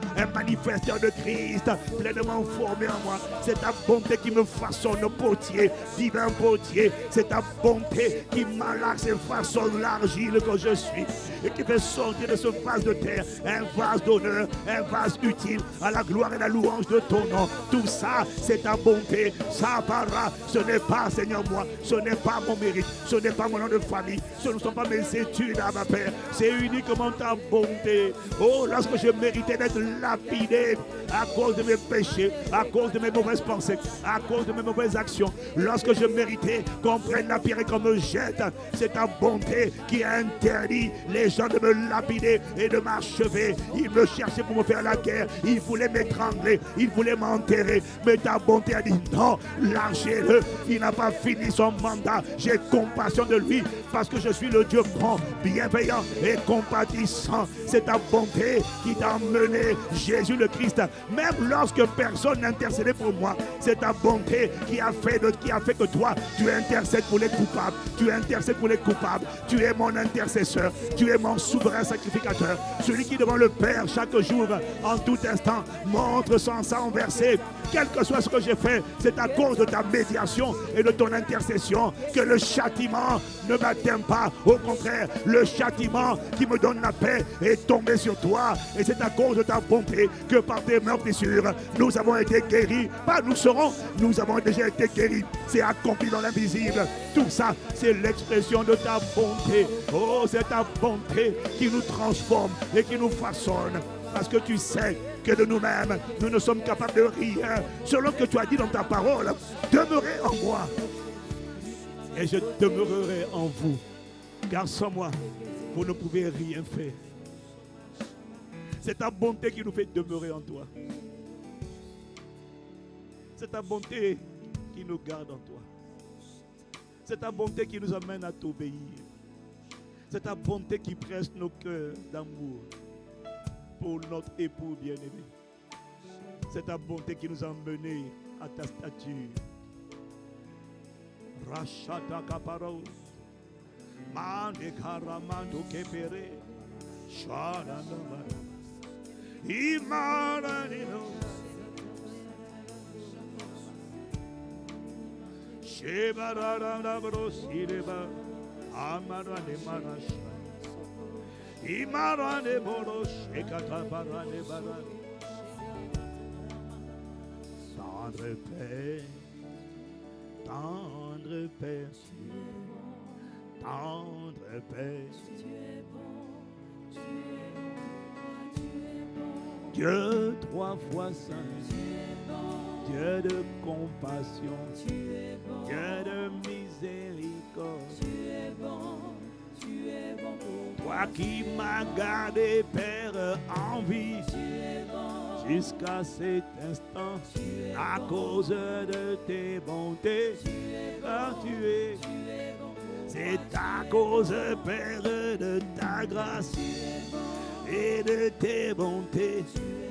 de Christ, pleinement formé en moi. C'est ta bonté qui me façonne potier, divin potier. C'est ta bonté qui malaxe et façonne l'argile que je suis et qui fait sortir de ce vase de terre un vase d'honneur, un vase utile à la gloire et la louange de ton nom. Tout ça, c'est ta bonté. Ça para, ce n'est pas, Seigneur, moi, ce n'est pas mon mérite, ce n'est pas mon nom de famille, ce ne sont pas mes études à ma Père, c'est uniquement ta bonté. Oh, lorsque je méritais d'être lapidé à cause de mes péchés, à cause de mes mauvaises pensées, à cause de mes mauvaises actions, lorsque je méritais qu'on prenne la pierre et qu'on me jette, c'est ta bonté qui a interdit les gens de me lapider et de m'achever. Ils me cherchaient pour me faire la guerre, ils voulaient m'étrangler, ils voulaient m'enterrer, mais ta bonté a dit non, lâchez-le, il n'a pas fini son mandat, j'ai compassion de lui parce que je suis le Dieu bon, bienveillant et compatissant. C'est ta bonté qui t'a emmené, Jésus le Christ, même lorsque personne n'intercédait pour moi. C'est ta bonté qui a fait que toi, tu intercèdes pour les coupables, tu intercèdes pour les coupables, tu es mon intercesseur, tu es mon souverain sacrificateur, celui qui devant le Père chaque jour, en tout instant, montre son sang versé. Quel que soit ce que j'ai fait, c'est à cause de ta médiation et de ton intercession que le châtiment ne m'atteint pas. Au contraire, le châtiment qui me donne la paix est tombé sur toi. Et c'est à cause de ta bonté que par tes meurtrissures, nous avons été guéris. Pas nous serons, nous avons déjà été guéris. C'est accompli dans l'invisible. Tout ça, c'est l'expression de ta bonté. Oh, c'est ta bonté qui nous transforme et qui nous façonne. Parce que tu sais que de nous-mêmes, nous ne sommes capables de rien. Selon que tu as dit dans ta parole, demeurez en moi. Et je demeurerai en vous. Car sans moi, vous ne pouvez rien faire. C'est ta bonté qui nous fait demeurer en toi. C'est ta bonté qui nous garde en toi. C'est ta bonté qui nous amène à t'obéir. C'est ta bonté qui presse nos cœurs d'amour pour notre époux bien-aimé. C'est ta bonté qui nous a menés à ta stature. Rachata kaparos, mande karamando kepere, sharanama, imaranino, shebararanda brosireba, amarane marasha. Imarane boros ekata barane barane. Tendre Père, tendre Père, tendre Père. Dieu trois fois saint, Dieu de compassion, Dieu de miséricorde. Toi qui m'as gardé, Père, en vie, jusqu'à cet instant, à cause de tes bontés, car tu es. C'est à cause, Père, de ta grâce et de tes bontés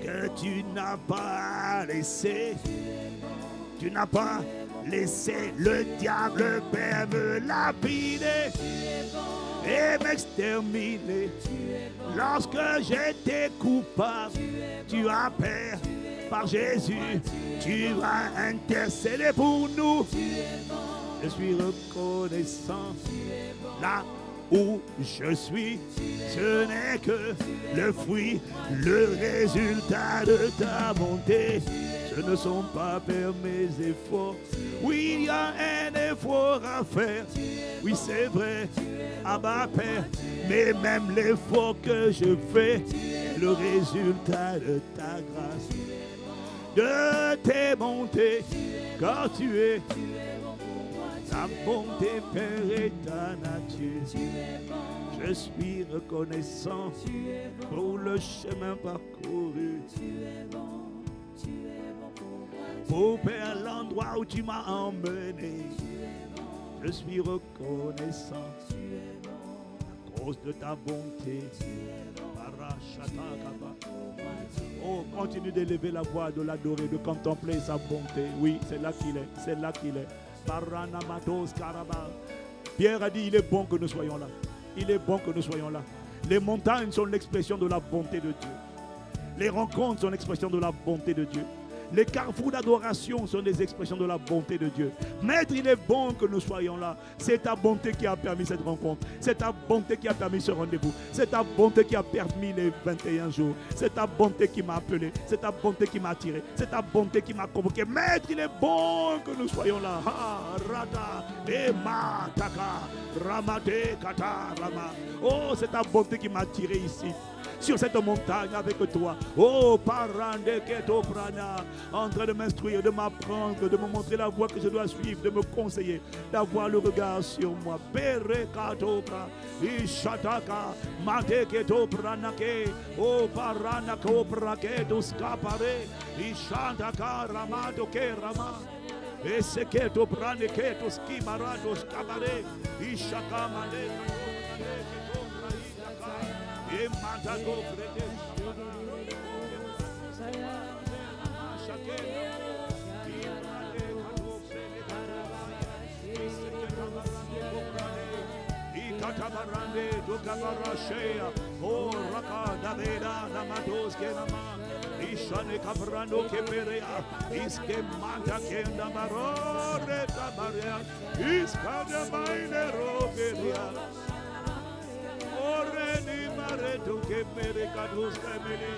que tu n'as pas laissé. Tu n'as pas laissé le diable, Père, me lapider et m'exterminer. Lorsque j'étais coupable, tu as, Père, par Jésus, tu as intercédé pour nous. Je suis reconnaissant là où je suis. Ce n'est que le fruit, le résultat de ta bonté. Ce ne sont pas, Père, mes efforts. Oui, il y a un effort à faire. Oui, c'est vrai, Abba, Père. Mais même l'effort que je fais, le résultat de ta grâce, de tes bontés, car tu es ta bonté, Père, et ta nature. Je suis reconnaissant pour le chemin parcouru. Pour, Père, l'endroit où tu m'as emmené. Je suis reconnaissant à cause de ta bonté. Oh, continue d'élever la voix, de l'adorer, de contempler sa bonté. Oui, c'est là qu'il est, c'est là qu'il est. Pierre a dit, il est bon que nous soyons là. Il est bon que nous soyons là. Les montagnes sont l'expression de la bonté de Dieu. Les rencontres sont l'expression de la bonté de Dieu. Les carrefours d'adoration sont des expressions de la bonté de Dieu. Maître, il est bon que nous soyons là. C'est ta bonté qui a permis cette rencontre. C'est ta bonté qui a permis ce rendez-vous. C'est ta bonté qui a permis les 21 jours. C'est ta bonté qui m'a appelé. C'est ta bonté qui m'a attiré. C'est ta bonté qui m'a convoqué. Maître, il est bon que nous soyons là. Oh, c'est ta bonté qui m'a attiré ici, sur cette montagne avec toi. Oh, parande keto prana, en train de m'instruire, de m'apprendre, de me montrer la voie que je dois suivre, de me conseiller, d'avoir le regard sur moi. Pere kato pra, ishataka, mate keto pranake, oh parana ko prake duskapare, ishataka ramato ke rama. Ese keto prane keto skimarato skabare, ishakamane et Matago Katabarande, Dukabarashea, O Raka, Daveda, Namados, Kenama, Ishane Cabrando, Keperea, Iske Mata Kenda Marore, Tabaria, Iskada Minero, Keria, Oreni Mareto, Kepere, Kadus, Kameli.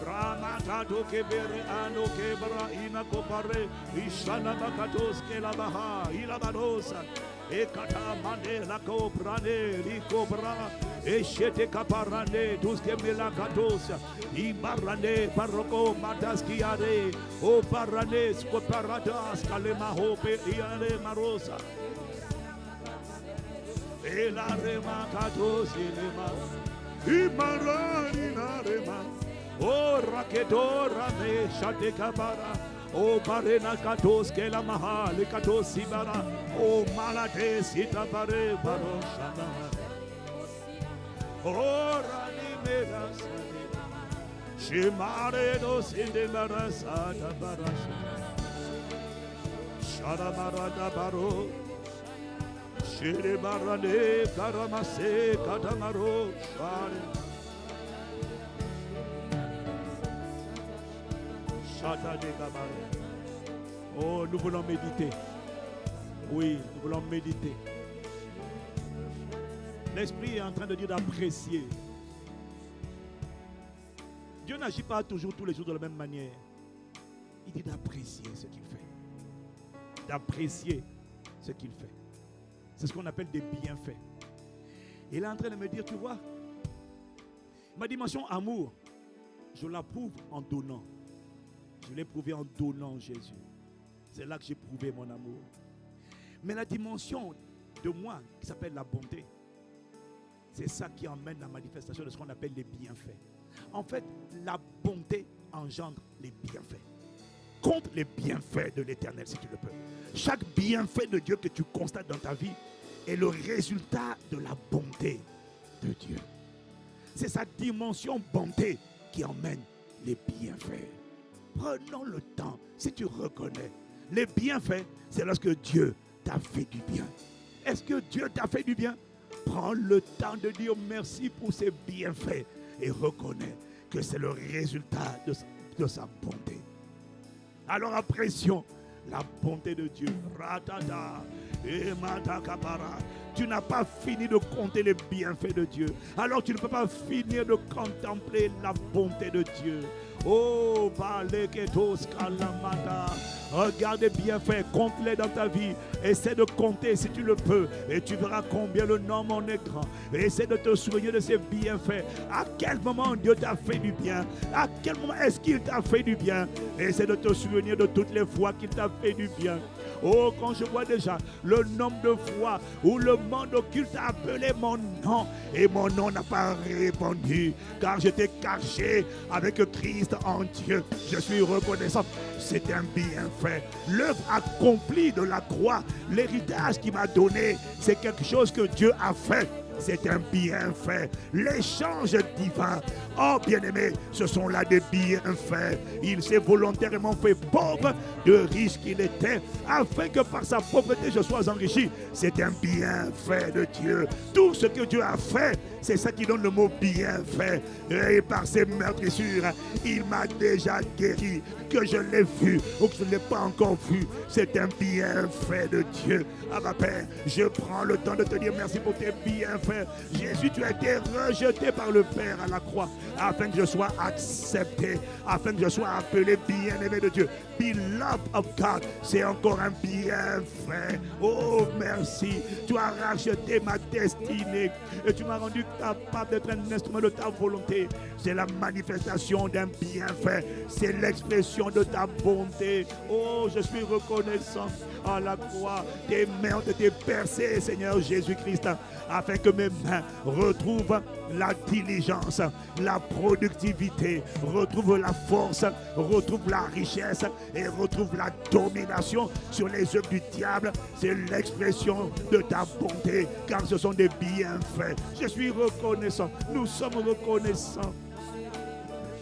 Ramatato kebere ano kebra ina kopare ishana bakatos kelabaha ilabadosa ekata mande la koprane likobra eshete kaparane tuske melakatosa ibarane paroko mataskiare o parane skoparadas kalema hope iale marosa ela rema katos elema imarani narema. Oh, rakedora me shate kabara. Oh, barena katos ke la maha le katos sibara. Oh, malade sita bare baro shana. Oh, rani me la sane. Shimare do sinde marasa da barasha. Shara marada baro. Shire barane karamase katamaro share. Oh, nous voulons méditer. Oui, nous voulons méditer. L'Esprit est en train de dire d'apprécier. Dieu n'agit pas toujours tous les jours de la même manière. Il dit d'apprécier ce qu'il fait. D'apprécier ce qu'il fait. C'est ce qu'on appelle des bienfaits. Il est en train de me dire, tu vois, ma dimension amour, je l'approuve en donnant. Je l'ai prouvé en donnant Jésus. C'est là que j'ai prouvé mon amour. Mais la dimension de moi, qui s'appelle la bonté, C'est ça qui emmène la manifestation de ce qu'on appelle les bienfaits. En fait, la bonté engendre les bienfaits. Compte les bienfaits de l'Éternel si tu le peux. Chaque bienfait de Dieu que tu constates dans ta vie est le résultat de la bonté de Dieu. C'est sa dimension bonté qui emmène les bienfaits. Prenons le temps, si tu reconnais, les bienfaits, c'est lorsque Dieu t'a fait du bien. Est-ce que Dieu t'a fait du bien? Prends le temps de dire merci pour ses bienfaits et reconnais que c'est le résultat de sa bonté. Alors apprécions la bonté de Dieu. Ratata, tu n'as pas fini de compter les bienfaits de Dieu. Alors tu ne peux pas finir de contempler la bonté de Dieu. Oh, Baleketos Kalamata. Regarde les bienfaits, compte-les dans ta vie. Essaie de compter si tu le peux. Et tu verras combien le nombre en est grand. Essaie de te souvenir de ces bienfaits. À quel moment Dieu t'a fait du bien? À quel moment est-ce qu'il t'a fait du bien? Essaie de te souvenir de toutes les fois qu'il t'a fait du bien. Oh, quand je vois déjà le nombre de fois où le monde occulte a appelé mon nom et mon nom n'a pas répondu, car j'étais caché avec Christ en Dieu. Je suis reconnaissant. C'est un bienfait. L'œuvre accomplie de la croix, l'héritage qu'il m'a donné, c'est quelque chose que Dieu a fait. C'est un bienfait. L'échange divin. Oh bien-aimé, ce sont là des bienfaits. Il s'est volontairement fait pauvre, de riche qu'il était, afin que par sa pauvreté je sois enrichi. C'est un bienfait de Dieu. Tout ce que Dieu a fait, c'est ça qui donne le mot bienfait. Et par ses meurtrissures, il m'a déjà guéri. Que je l'ai vu ou que je ne l'ai pas encore vu, c'est un bienfait de Dieu. Ah ma Père, je prends le temps de te dire merci pour tes bienfaits. Jésus, tu as été rejeté par le Père à la croix, afin que je sois accepté, afin que je sois appelé bien-aimé de Dieu. Beloved of God, c'est encore un bienfait. Oh merci, tu as racheté ma destinée et tu m'as rendu capable d'être un instrument de ta volonté. C'est la manifestation d'un bienfait, c'est l'expression de ta bonté. Oh, je suis reconnaissant à la croix. Tes mains ont été percées, Seigneur Jésus-Christ, afin que mes mains retrouvent la diligence, la productivité, retrouvent la force, retrouvent la richesse et retrouvent la domination sur les œuvres du diable. C'est l'expression de ta bonté, car ce sont des bienfaits. Je suis reconnaissant. Nous sommes reconnaissants.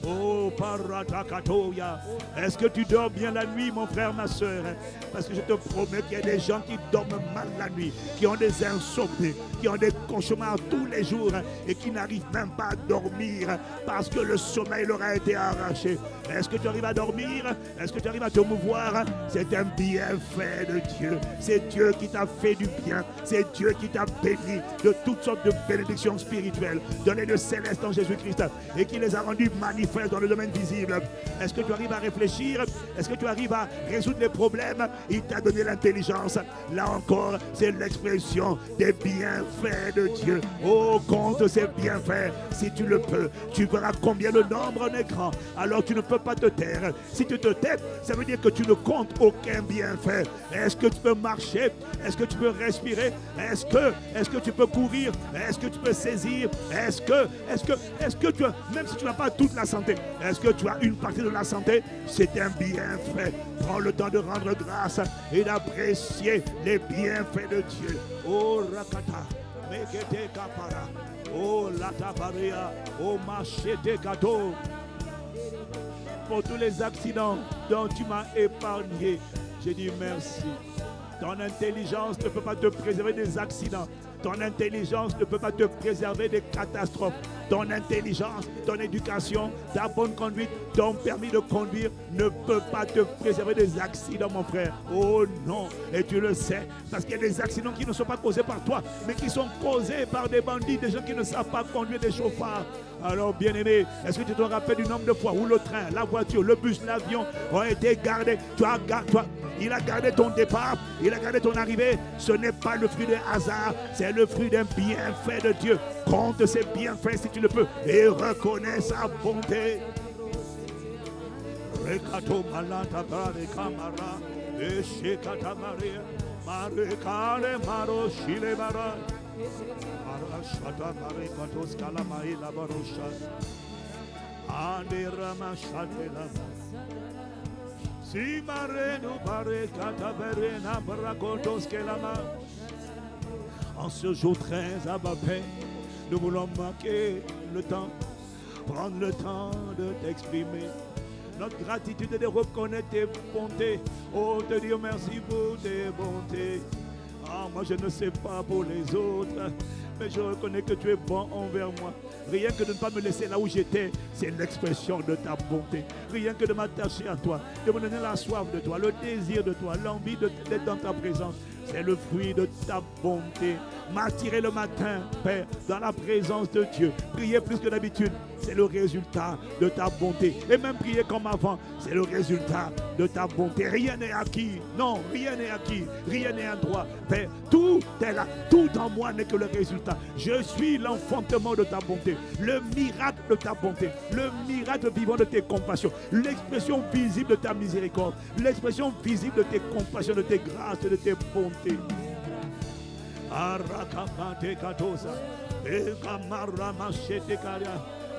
Oh, Paratakatoya. Est-ce que tu dors bien la nuit, mon frère, ma soeur? Parce que je te promets qu'il y a des gens qui dorment mal la nuit, qui ont des insomnies, qui ont des cauchemars tous les jours et qui n'arrivent même pas à dormir parce que le sommeil leur a été arraché. Est-ce que tu arrives à dormir? Est-ce que tu arrives à te mouvoir? C'est un bienfait de Dieu. C'est Dieu qui t'a fait du bien. C'est Dieu qui t'a béni de toutes sortes de bénédictions spirituelles données de céleste en Jésus-Christ et qui les a rendues manifestes dans le domaine visible. Est-ce que tu arrives à réfléchir? Est-ce que tu arrives à résoudre les problèmes? Il t'a donné l'intelligence. Là encore, c'est l'expression des bienfaits de Dieu. Oh, compte ces bienfaits si tu le peux. Tu verras combien le nombre est grand. Alors tu ne peux pas te taire. Si tu te tais, ça veut dire que tu ne comptes aucun bienfait. Est-ce que tu peux marcher? Est-ce que tu peux respirer? Est-ce que tu peux courir? Est-ce que tu peux saisir? Est-ce que tu as, même si tu n'as pas toute la santé, est-ce que tu as une partie de la santé? C'est un bienfait. Prends le temps de rendre grâce et d'apprécier les bienfaits de Dieu. Oh Rakata, Mekete Kapara, oh Latabaria, oh Machete Kato. Pour tous les accidents dont tu m'as épargné, je dis merci. Ton intelligence ne peut pas te préserver des accidents. Ton intelligence ne peut pas te préserver des catastrophes. Ton intelligence, ton éducation, ta bonne conduite, ton permis de conduire ne peut pas te préserver des accidents, mon frère. Oh non, et tu le sais, parce qu'il y a des accidents qui ne sont pas causés par toi, mais qui sont causés par des bandits, des gens qui ne savent pas conduire des chauffards. Alors, bien-aimé, est-ce que tu te rappelles du nombre de fois où le train, la voiture, le bus, l'avion ont été gardés? Il a gardé ton départ, il a gardé ton arrivée. Ce n'est pas le fruit d'un hasard, c'est le fruit d'un bienfait de Dieu. Compte ses bienfaits si tu le peux et reconnais sa bonté. Rekato malata bare kamara, eshekata maria, mare kare maro shile bara. Marashata Marikatos Kalamai Labarosha. Ande Ramashate Lama. Si Mareno Barekata Berena Barakotos Kelama. En ce jour très abattu, nous voulons marquer le temps, prendre le temps de t'exprimer. Notre gratitude est de reconnaître tes bontés. Oh, te dire merci pour tes bontés. Ah, moi je ne sais pas pour les autres, mais je reconnais que tu es bon envers moi. Rien que de ne pas me laisser là où j'étais, c'est l'expression de ta bonté. Rien que de m'attacher à toi, de me donner la soif de toi, le désir de toi, l'envie d'être dans ta présence. C'est le fruit de ta bonté. M'attirer le matin, Père, dans la présence de Dieu. Prier plus que d'habitude, c'est le résultat de ta bonté. Et même prier comme avant, c'est le résultat de ta bonté. Rien n'est acquis. Non, rien n'est acquis. Rien n'est en toi. Père, tout est là. Tout en moi n'est que le résultat. Je suis l'enfantement de ta bonté. Le miracle de ta bonté. Le miracle vivant de tes compassions. L'expression visible de ta miséricorde. L'expression visible de tes compassions, de tes grâces, de tes bontés.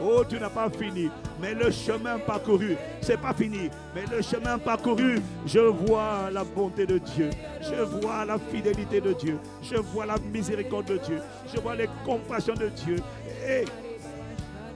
Oh, tu n'as pas fini, mais le chemin parcouru, c'est pas fini, mais le chemin parcouru, je vois la bonté de Dieu, je vois la fidélité de Dieu, je vois la miséricorde de Dieu, je vois les compassions de Dieu. Et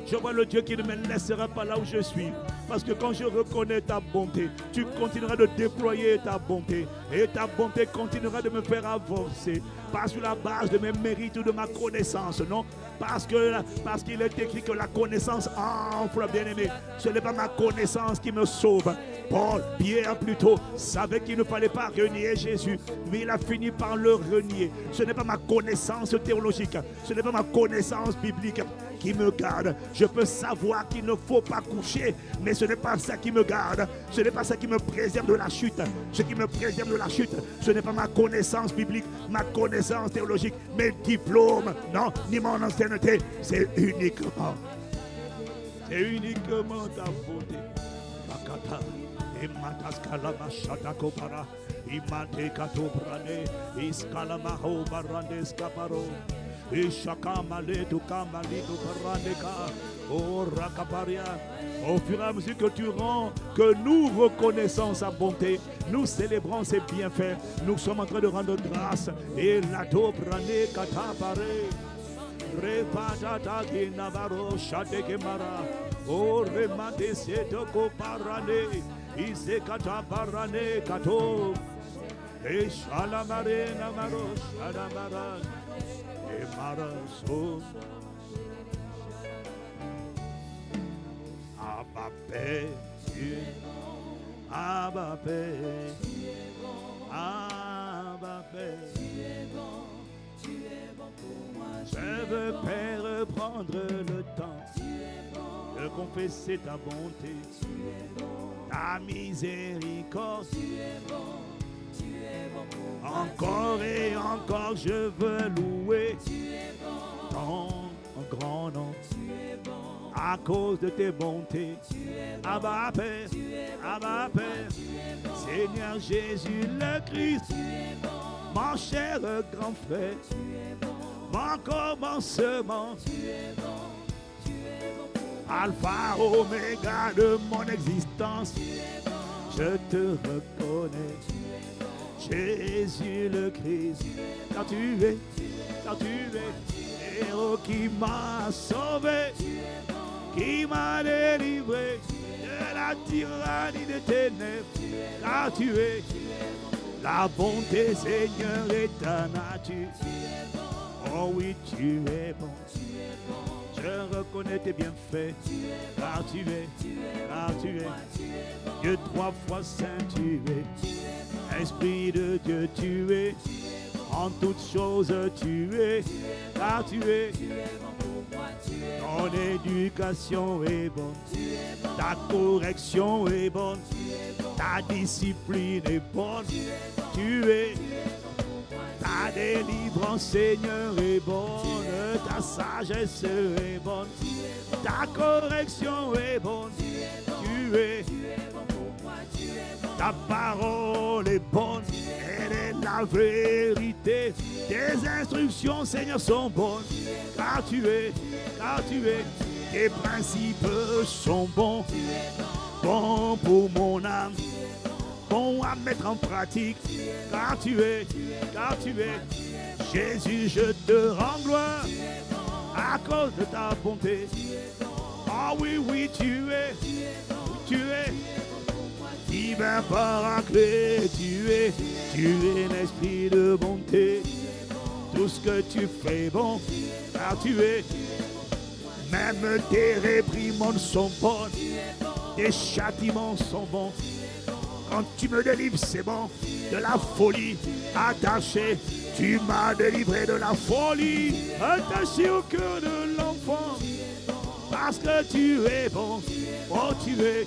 je vois le Dieu qui ne me laissera pas là où je suis. Parce que quand je reconnais ta bonté, tu continueras de déployer ta bonté. Et ta bonté continuera de me faire avancer. Pas sur la base de mes mérites ou de ma connaissance, non. Parce qu'il est écrit que la connaissance enfle, bien-aimé. Ce n'est pas ma connaissance qui me sauve. Paul, Pierre plutôt, savait qu'il ne fallait pas renier Jésus. Mais il a fini par le renier. Ce n'est pas ma connaissance théologique. Ce n'est pas ma connaissance biblique qui me garde. Je peux savoir qu'il ne faut pas coucher, mais ce n'est pas ça qui me garde. Ce n'est pas ça qui me préserve de la chute. Ce qui me préserve de la chute, ce n'est pas ma connaissance biblique, ma connaissance théologique, mes diplômes, non, ni mon ancienneté. C'est uniquement ta beauté. Bakata, Imataskala Mashata Kopara, Imate Kato Brane, Iskalamaho Barandes Kaparo. Et chacun malé tout kamali tout parandeka oh rakaparia. Au fur et à mesure que tu rends, que nous reconnaissons sa bonté, nous célébrons ses bienfaits, nous sommes en train de rendre grâce. Et la dobrane katapare repatata kinavaro shatekemara oh remande setoko parane isekata parane kato et shalamare namaro shalamara. Abba Père, Abba Père, Abba Père, je veux Père prendre le temps de confesser ta bonté, ta miséricorde. Encore et encore je veux louer ton grand nom à cause de tes bontés. Abba Père, Abba Père, Seigneur Jésus le Christ, mon cher grand frère, mon commencement, Alpha, Oméga de mon existence, je te reconnais. Jésus le Christ, car tu es, héros qui m'a sauvé, qui m'a délivré de la tyrannie des ténèbres, car tu es, la bonté Seigneur est ta nature. Oh oui, tu es bon, je reconnais tes bienfaits, car tu es, Dieu trois fois saint tu es. Esprit de Dieu, tu es, en toutes choses tu es, car tu es, ton éducation est bonne, ta correction est bonne, ta discipline est bonne, tu es, ta délivrance Seigneur est bonne, ta sagesse est bonne, ta correction est bonne, tu es. Ta parole est bonne, elle est la vérité. Tes instructions, Seigneur, sont bonnes. Car tu es. Tes principes sont bons. Bon pour mon âme. Bon à mettre en pratique. Car tu es. Jésus, je te rends gloire à cause de ta bonté. Ah oui, tu es. Divin paraclet, tu es l'esprit de bonté. Tout ce que tu fais bon, car tu es. Même tes réprimandes sont bonnes, tes châtiments sont bons. Quand tu me délivres, c'est bon. De la folie attachée, tu m'as délivré de la folie attachée au cœur de l'enfant. Parce que tu es bon, oh tu es.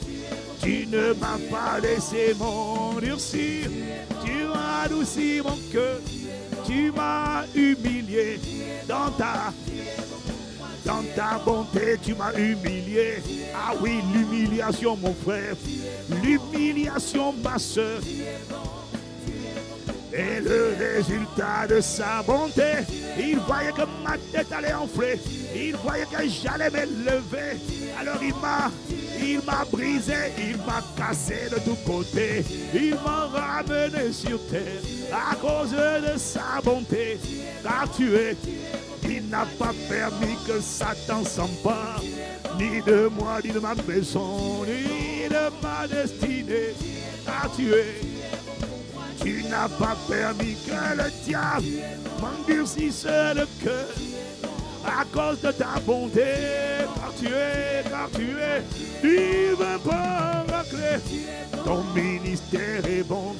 Tu ne m'as pas laissé m'endurcir, tu as adouci mon cœur, tu m'as humilié dans ta bonté, tu m'as humilié. Ah oui, l'humiliation mon frère, l'humiliation ma soeur. Et le résultat de sa bonté, il voyait que ma tête allait enfler, il voyait que j'allais m'élever. Alors il m'a brisé, il m'a cassé de tous côtés, il m'a ramené sur terre à cause de sa bonté. Car tu es, il n'a pas permis que Satan s'empare, ni de moi, ni de ma maison, ni de ma destinée. Car tu n'as pas permis que le diable m'endurcisse le cœur à cause de ta bonté. Car tu es, divin paraclet. Ton ministère est bon,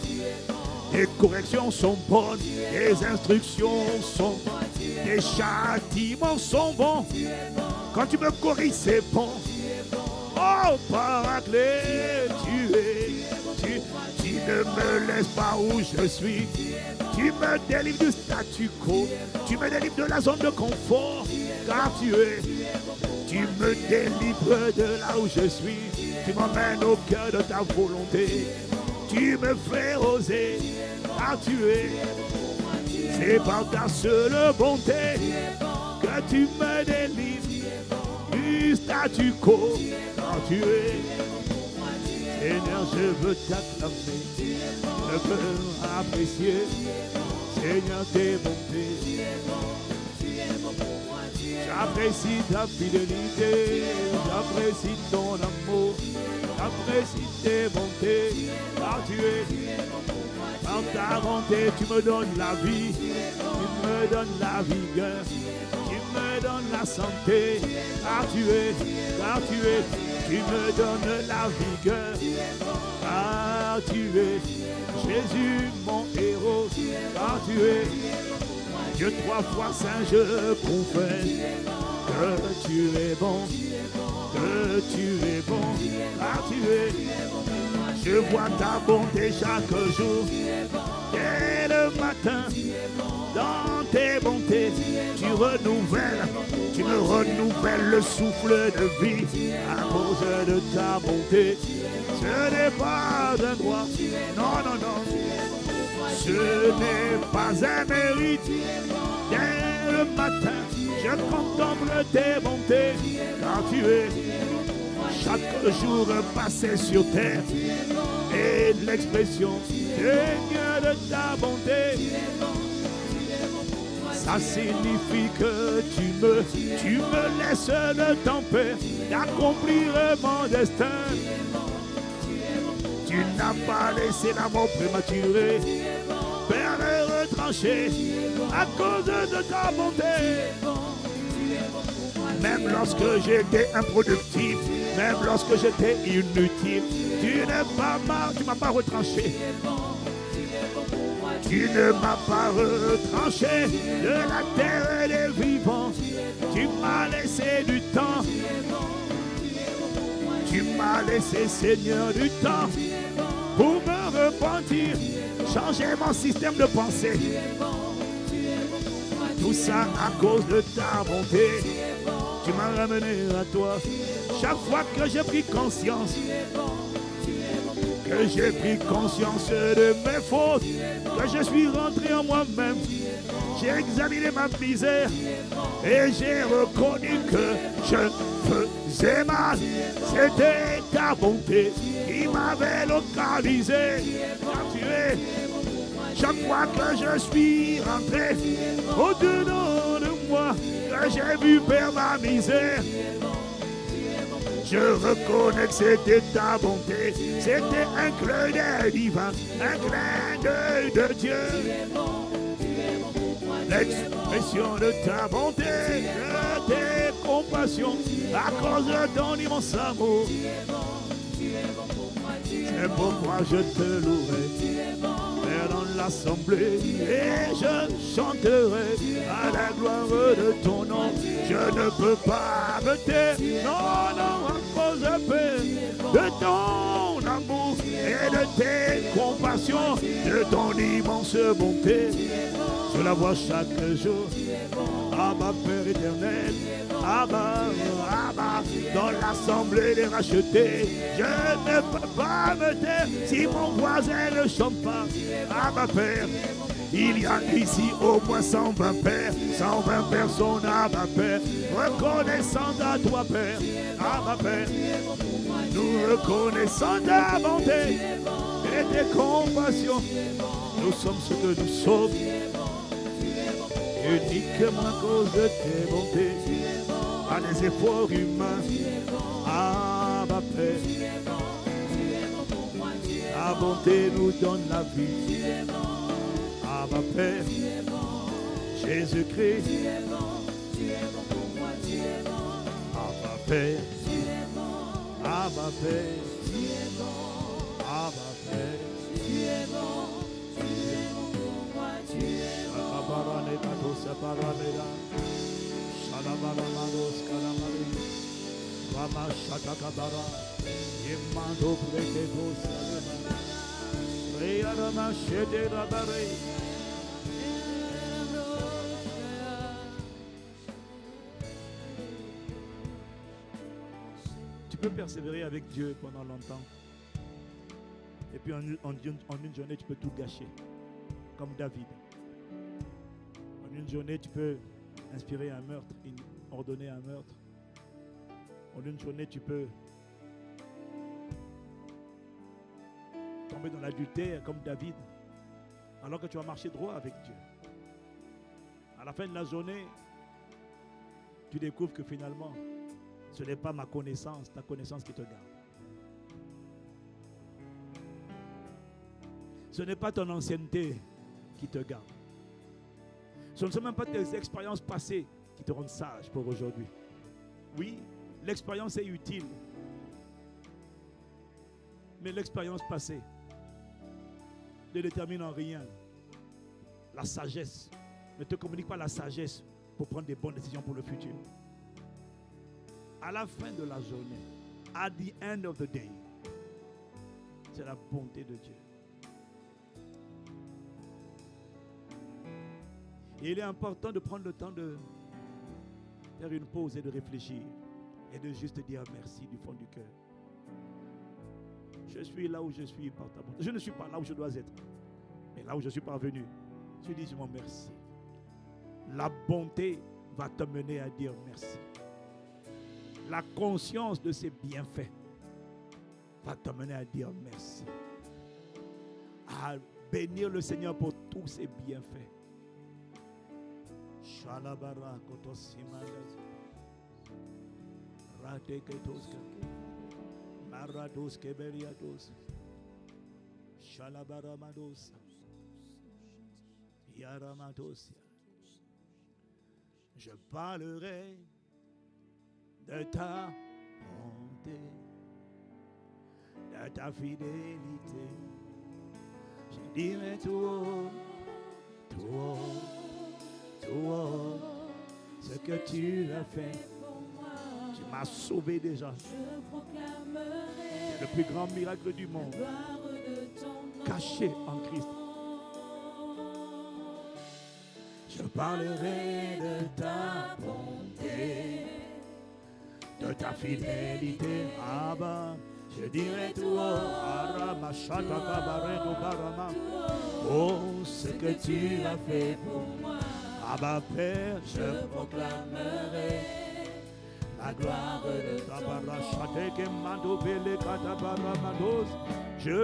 tes corrections sont bonnes, tes instructions sont bonnes, tes châtiments sont bons. Quand tu me corriges, c'est bon. Oh, paraclet, tu ne me laisses pas où je suis. Tu me délivres du statu quo. Tu me délivres de la zone de confort. Car tu me délivres de là où je suis. Tu m'emmènes au cœur de ta volonté. Tu me fais oser. Car c'est par ta seule bonté que tu me délivres du statu quo. Car Seigneur, je veux t'acclamer, je veux apprécier, Seigneur, tes bontés. J'apprécie ta fidélité, j'apprécie ton amour, j'apprécie tes bontés, car tu es. Par ta bonté, tu me donnes la vie, tu me donnes la vigueur, tu me donnes la santé, car tu es. Tu me donnes la vigueur, car tu es Jésus mon héros, car tu es Dieu 3 fois saint, je confesse que tu es bon, car tu es. Je vois ta bonté chaque jour, dès le matin, dans tes bontés, tu me renouvelles le souffle de vie à cause de ta bonté. Ce n'est pas un droit, non, ce n'est pas un mérite. Dès le matin, je contemple tes bontés, car tu es chaque jour passé sur terre et l'expression Seigneur de ta bonté. Ça signifie que tu me laisses le temps d'accomplir mon destin. Tu n'as pas laissé la mort prématurée faire le retrancher à cause de ta bonté. Même lorsque j'étais improductif, même lorsque j'étais inutile, tu ne m'as pas retranché. Tu ne m'as pas retranché de la terre des vivants. Tu m'as laissé du temps. Tu m'as laissé, Seigneur, du temps pour me repentir, changer mon système de pensée. Tout ça à cause de ta bonté. Tu m'as ramené à toi. Chaque fois que j'ai pris conscience que que j'ai pris conscience de mes fautes, que je suis rentré en moi-même. J'ai examiné ma misère et j'ai reconnu que je faisais mal. C'était ta bonté qui m'avait localisé, capturé. Chaque fois que je suis rentré au-dedans de moi, que j'ai vu perdre ma misère, je reconnais que c'était ta bonté, c'était un clin d'œil divin, un clin d'œil de Dieu. L'expression de ta bonté, de tes compassions, à cause de ton immense amour. C'est pourquoi je te louerai, Père, dans l'assemblée, et je chanterai à la gloire de ton nom. Je ne peux pas me taire, non, non, à cause de ton amour et de tes compassions, de ton immense bonté. Je la vois chaque jour. Abba, Père éternel, Abba, Abba, dans l'assemblée des rachetés. Je ne peux pas me taire si mon voisin ne chante pas. Abba, Père, il y a ici au moins 120 pères, 120 personnes, Abba, Père, reconnaissant à toi, Père, Abba, Père. Nous reconnaissons ta bonté et tes compassions. Nous sommes ce que nous sommes, uniquement à cause de tes bontés, à des efforts humains. Abba, Père, ta bonté nous donne la vie. Abba, Père, Jésus-Christ. Abba, Père, Abba, Père, Abba, Père. Tu peux persévérer avec Dieu pendant longtemps. Et puis en une journée, tu peux tout gâcher. Comme David. En une journée, tu peux inspirer un meurtre, ordonner un meurtre. En une journée, tu peux tomber dans l'adultère comme David, alors que tu vas marcher droit avec Dieu. À la fin de la journée, tu découvres que finalement, ce n'est pas ma connaissance, ta connaissance qui te garde. Ce n'est pas ton ancienneté qui te garde. Ce ne sont même pas tes expériences passées qui te rendent sage pour aujourd'hui. Oui, l'expérience est utile. Mais l'expérience passée ne détermine en rien la sagesse. Ne te communique pas la sagesse pour prendre des bonnes décisions pour le futur. À la fin de la journée, at the end of the day, c'est la bonté de Dieu. Et il est important de prendre le temps de faire une pause et de réfléchir et de juste dire merci du fond du cœur. Je suis là où je suis par ta bonté. Je ne suis pas là où je dois être, mais là où je suis parvenu. Je dis seulement merci. La bonté va te mener à dire merci. La conscience de ses bienfaits va te mener à dire merci. À bénir le Seigneur pour tous ses bienfaits. Shalabara kotosimagas rateketoska marados keberiados shalabara mados yaramadosia. Je parlerai de ta bonté, de ta fidélité. Je dirai tout haut, tout haut, tout haut, ce que tu as fait. Tu m'as sauvé déjà. C'est le plus grand miracle du monde, caché en Christ. Je parlerai de ta bonté, de ta fidélité. Abba, Je dirai tout haut. Oh, ce que tu as fait pour moi. Abba Père, je proclamerai la gloire de ta parole. Je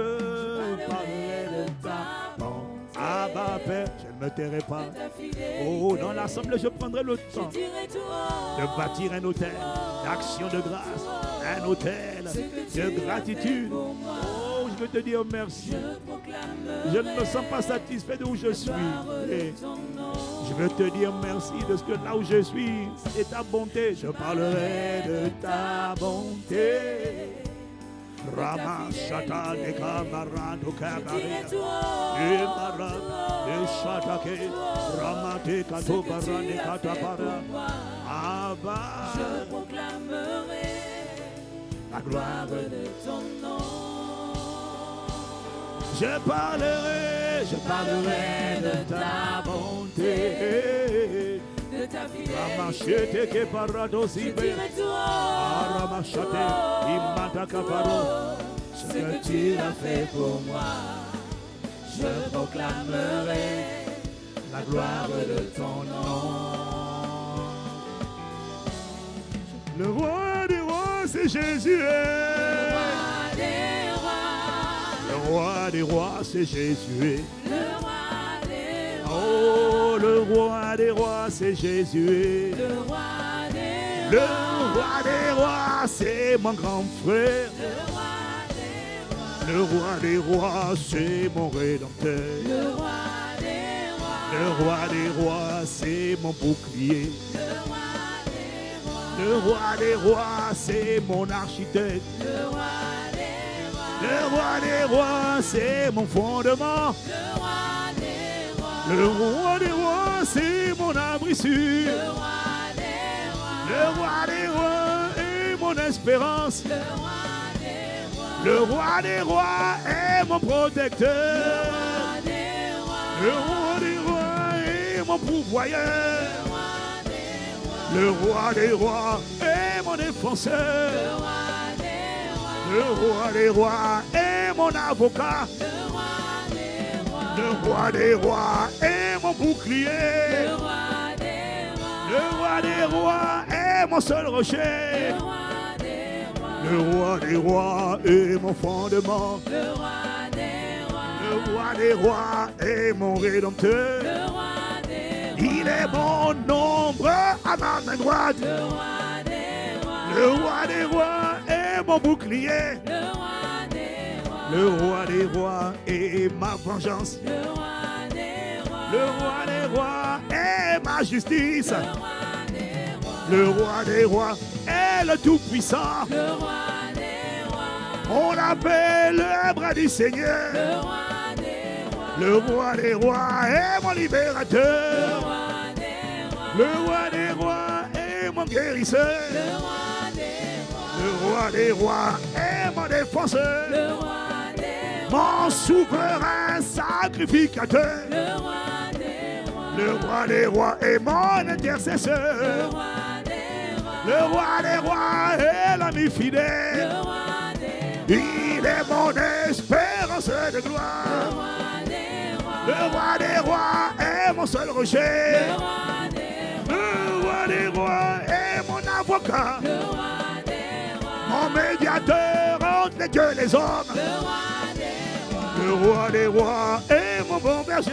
parlerai de ta bonté. Abba Père, je ne me tairai pas. Oh, dans l'assemblée, je prendrai le temps de bâtir un autel d'action de grâce, un autel de gratitude. Oh, je veux te dire merci. Je ne me sens pas satisfait de où je suis. Et je veux te dire merci de ce que là où je suis, c'est ta bonté. Je parlerai de ta bonté. Rama Shata de Camarando Cabare, Emara, Eshatake, Rama de Catobara de Catapara, Abba, je proclamerai la gloire de ton nom. Je parlerai de ta bonté. De ta fidélité, je dirai tout haut, ce que tu as fait pour moi. Je proclamerai la gloire de ton nom. Le roi des rois, c'est Jésus. Le roi des rois, c'est Jésus. Oh, le roi des rois, c'est Jésus. Le roi des rois, c'est mon grand frère. Le roi des rois, c'est mon rédempteur. Le roi des rois, c'est mon bouclier. Le roi des rois, c'est mon architecte. Le roi des rois, c'est mon fondement. Le roi des rois, c'est mon abri sûr. Le roi des rois est mon espérance. Le roi des rois est mon protecteur. Le roi des rois est mon pourvoyeur. Le roi des rois est mon défenseur. Le roi des rois est mon avocat. Le roi des rois est mon bouclier. Le roi des rois est mon seul rocher. Le roi des rois est mon fondement. Le roi des rois est mon rédempteur. Il est mon ombre à ma main droite. Le roi des rois est mon bouclier. Le roi des rois est ma vengeance. Le roi des rois est ma justice. Le roi des rois est le Tout-Puissant. On appelle le bras du Seigneur. Le roi des rois est mon libérateur. Le roi des rois est mon guérisseur. Le roi des rois est mon défenseur. Mon souverain sacrificateur. Le roi des rois est mon intercesseur. Le roi des rois est l'ami fidèle. Il est mon espérance de gloire. Le roi des rois est mon seul rocher. Le roi des rois est mon avocat. Mon médiateur entre les dieux et les hommes. Le roi des rois est mon bon berger.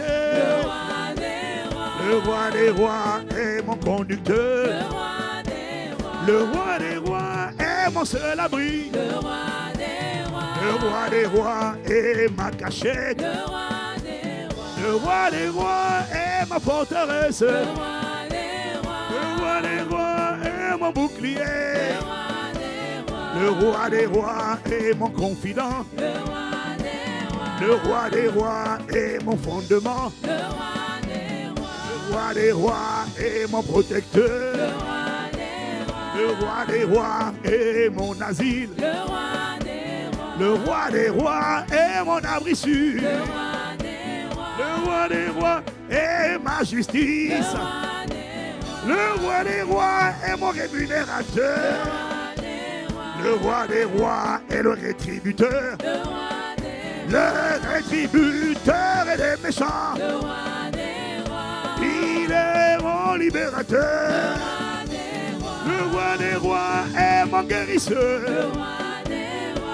Le roi des rois est mon conducteur. Le roi des rois est mon seul abri. Le roi des rois est ma cachette. Le roi des rois est ma forteresse. Le roi des rois est mon bouclier. Le roi des rois est mon confident. Le roi des rois est mon fondement. Le roi des rois est mon protecteur. Le roi des rois est mon asile. Le roi des rois est mon abri sûr. Le roi des rois est ma justice. Le roi des rois est mon rémunérateur. Le roi des rois est le rétributeur. Le rétributeur est des méchants. Il est mon libérateur. Le roi des rois est mon guérisseur.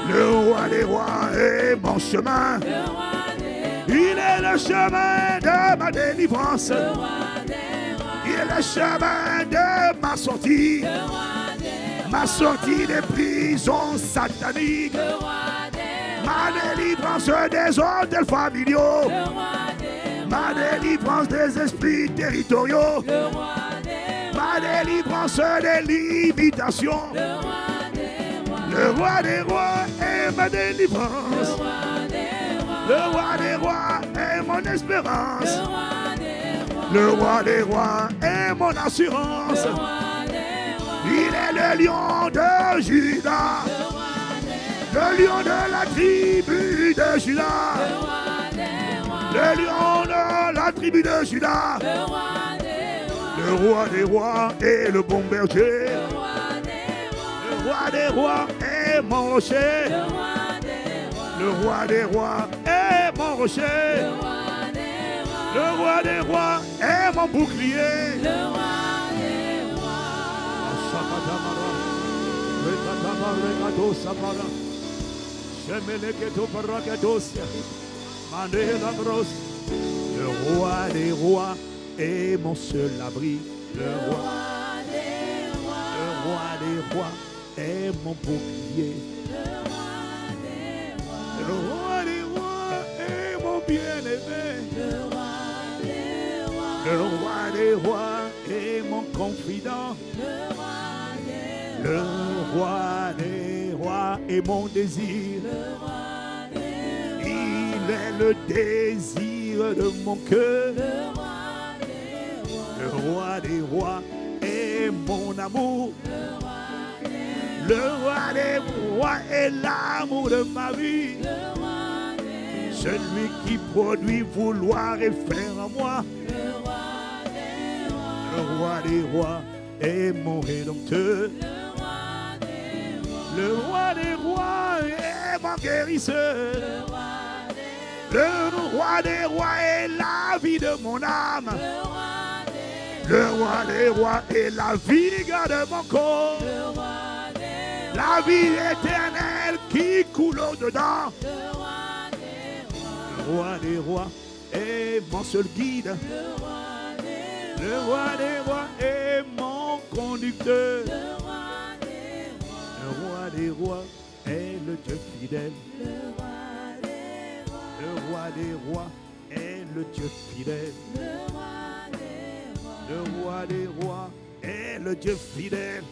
Le roi des rois est mon chemin. Il est le chemin de ma délivrance. Il est le chemin de ma sortie. Ma sortie des prisons sataniques. Ma délivrance des hôtels familiaux. Ma délivrance des esprits territoriaux. Ma délivrance des limitations. Le roi des rois est ma délivrance. Le roi des rois est mon espérance. Le roi des rois est mon assurance. Il est le lion de Juda. Le lion de la tribu de Juda. Le lion de la tribu de Juda. Le roi des rois est le bon berger. Le roi des rois est mon rocher. Le roi des rois est mon rocher. Le roi des rois est mon bouclier. Le roi des rois. Le roi des rois est mon seul abri. Le roi des rois est mon bouclier. Le roi des rois est mon bien-aimé. Le roi des rois est mon confident. Le roi des rois est mon désir. Il est le désir de mon cœur. Le roi des rois est mon amour. Le roi des rois est l'amour de ma vie. Celui qui produit vouloir et faire en moi. Le roi des rois est mon rédempteur. Le roi des rois est mon guérisseur. Le roi des rois est la vie de mon âme. Le roi des rois est la vigueur de mon corps. La vie éternelle qui coule au-dedans. Le roi des rois est mon seul guide. Le roi des rois est mon conducteur. Le roi des rois est le Dieu fidèle. Le roi des rois est le Dieu fidèle. Le roi des rois est le Dieu fidèle.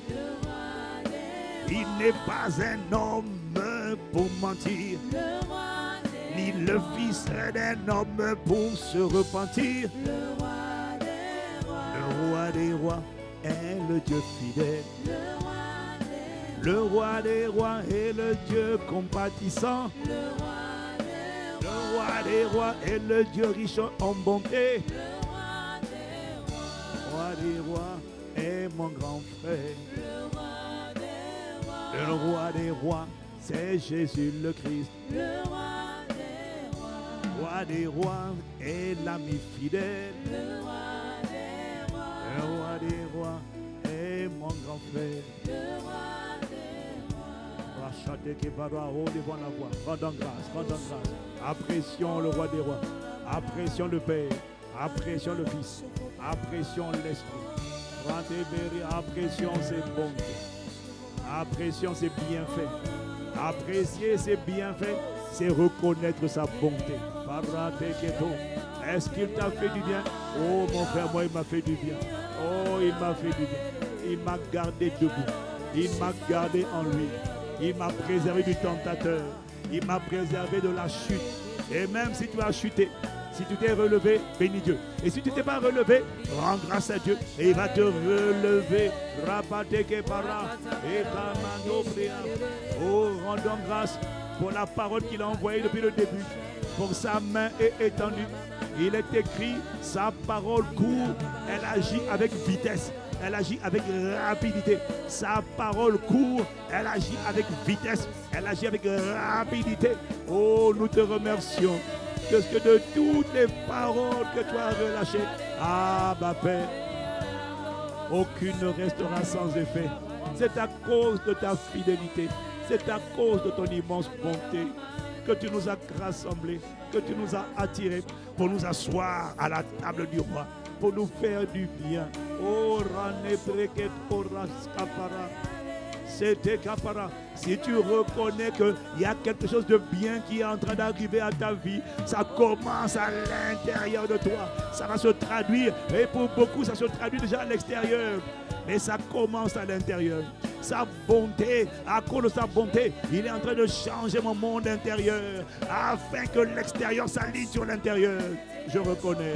Il n'est pas un homme pour mentir, ni le fils d'un homme pour se repentir. Le roi des rois est le Dieu fidèle. Le roi des rois est le Dieu compatissant. Le roi des rois est le Dieu riche en bonté. Le roi des rois est mon grand frère. Le roi des rois, c'est Jésus le Christ. Le roi des rois est l'ami fidèle. Le roi des rois est mon grand frère. Le roi des rois. Rachatez qui va haut devant la voix. Rendons grâce, rendons grâce. Apprécions le roi des rois. Apprécions le Père. Apprécions le Fils. Apprécions l'Esprit. Apprécions ses bontés. Apprécions ses bienfaits. Apprécier ses bienfaits, c'est reconnaître sa bonté. Est-ce qu'il t'a fait du bien? Oh mon frère, moi il m'a fait du bien. Oh, il m'a fait du bien. Il m'a gardé debout. Il m'a gardé en lui. Il m'a préservé du tentateur. Il m'a préservé de la chute. Et même si tu as chuté, si tu t'es relevé, bénis Dieu. Et si tu ne t'es pas relevé, rends grâce à Dieu. Et il va te relever. Oh, rendons grâce pour la parole qu'il a envoyée depuis le début. pour sa main est étendue. Il est écrit, sa parole court, elle agit avec vitesse. Elle agit avec rapidité. Sa parole court, elle agit avec vitesse. Elle agit avec rapidité. Oh, nous te remercions parce que de toutes les paroles que tu as relâchées, ah, ma Père, aucune ne restera sans effet. C'est à cause de ta fidélité, c'est à cause de ton immense bonté que tu nous as rassemblés, que tu nous as attirés pour nous asseoir à la table du roi, pour nous faire du bien. Oh, Rane Breket Oras Kapara. C'était Kapara. Si tu reconnais qu'il y a quelque chose de bien qui est en train d'arriver à ta vie, ça commence à l'intérieur de toi. Ça va se traduire. Et pour beaucoup, ça se traduit déjà à l'extérieur. Mais ça commence à l'intérieur. Sa bonté, à cause de sa bonté, il est en train de changer mon monde intérieur afin que l'extérieur s'aligne sur l'intérieur. Je reconnais.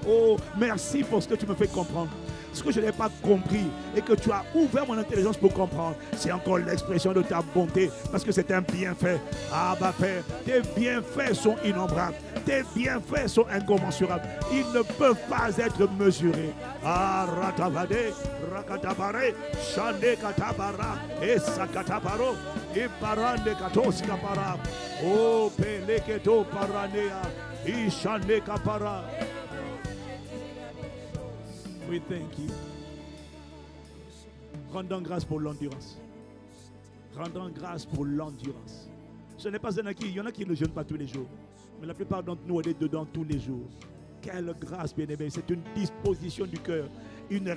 Oh, merci pour ce que tu me fais comprendre. Ce que je n'ai pas compris et que tu as ouvert mon intelligence pour comprendre, c'est encore l'expression de ta bonté, parce que c'est un bienfait. Ah, bah Père, tes bienfaits sont innombrables, tes bienfaits sont incommensurables. Ils ne peuvent pas être mesurés. Ah, Ratavade, Rakatabare, Shande Katabara, et Sakatabaro, et Parande Katos Kapara. Oh, Peleketo Paranea, Ishande Kapara. We thank you. Rendons grâce pour l'endurance. Rendons grâce pour l'endurance. Ce n'est pas un acquis. Il y en a qui ne jeûnent pas tous les jours. Mais la plupart d'entre nous, on est dedans tous les jours. Quelle grâce, bien-aimé. C'est une disposition du cœur. Une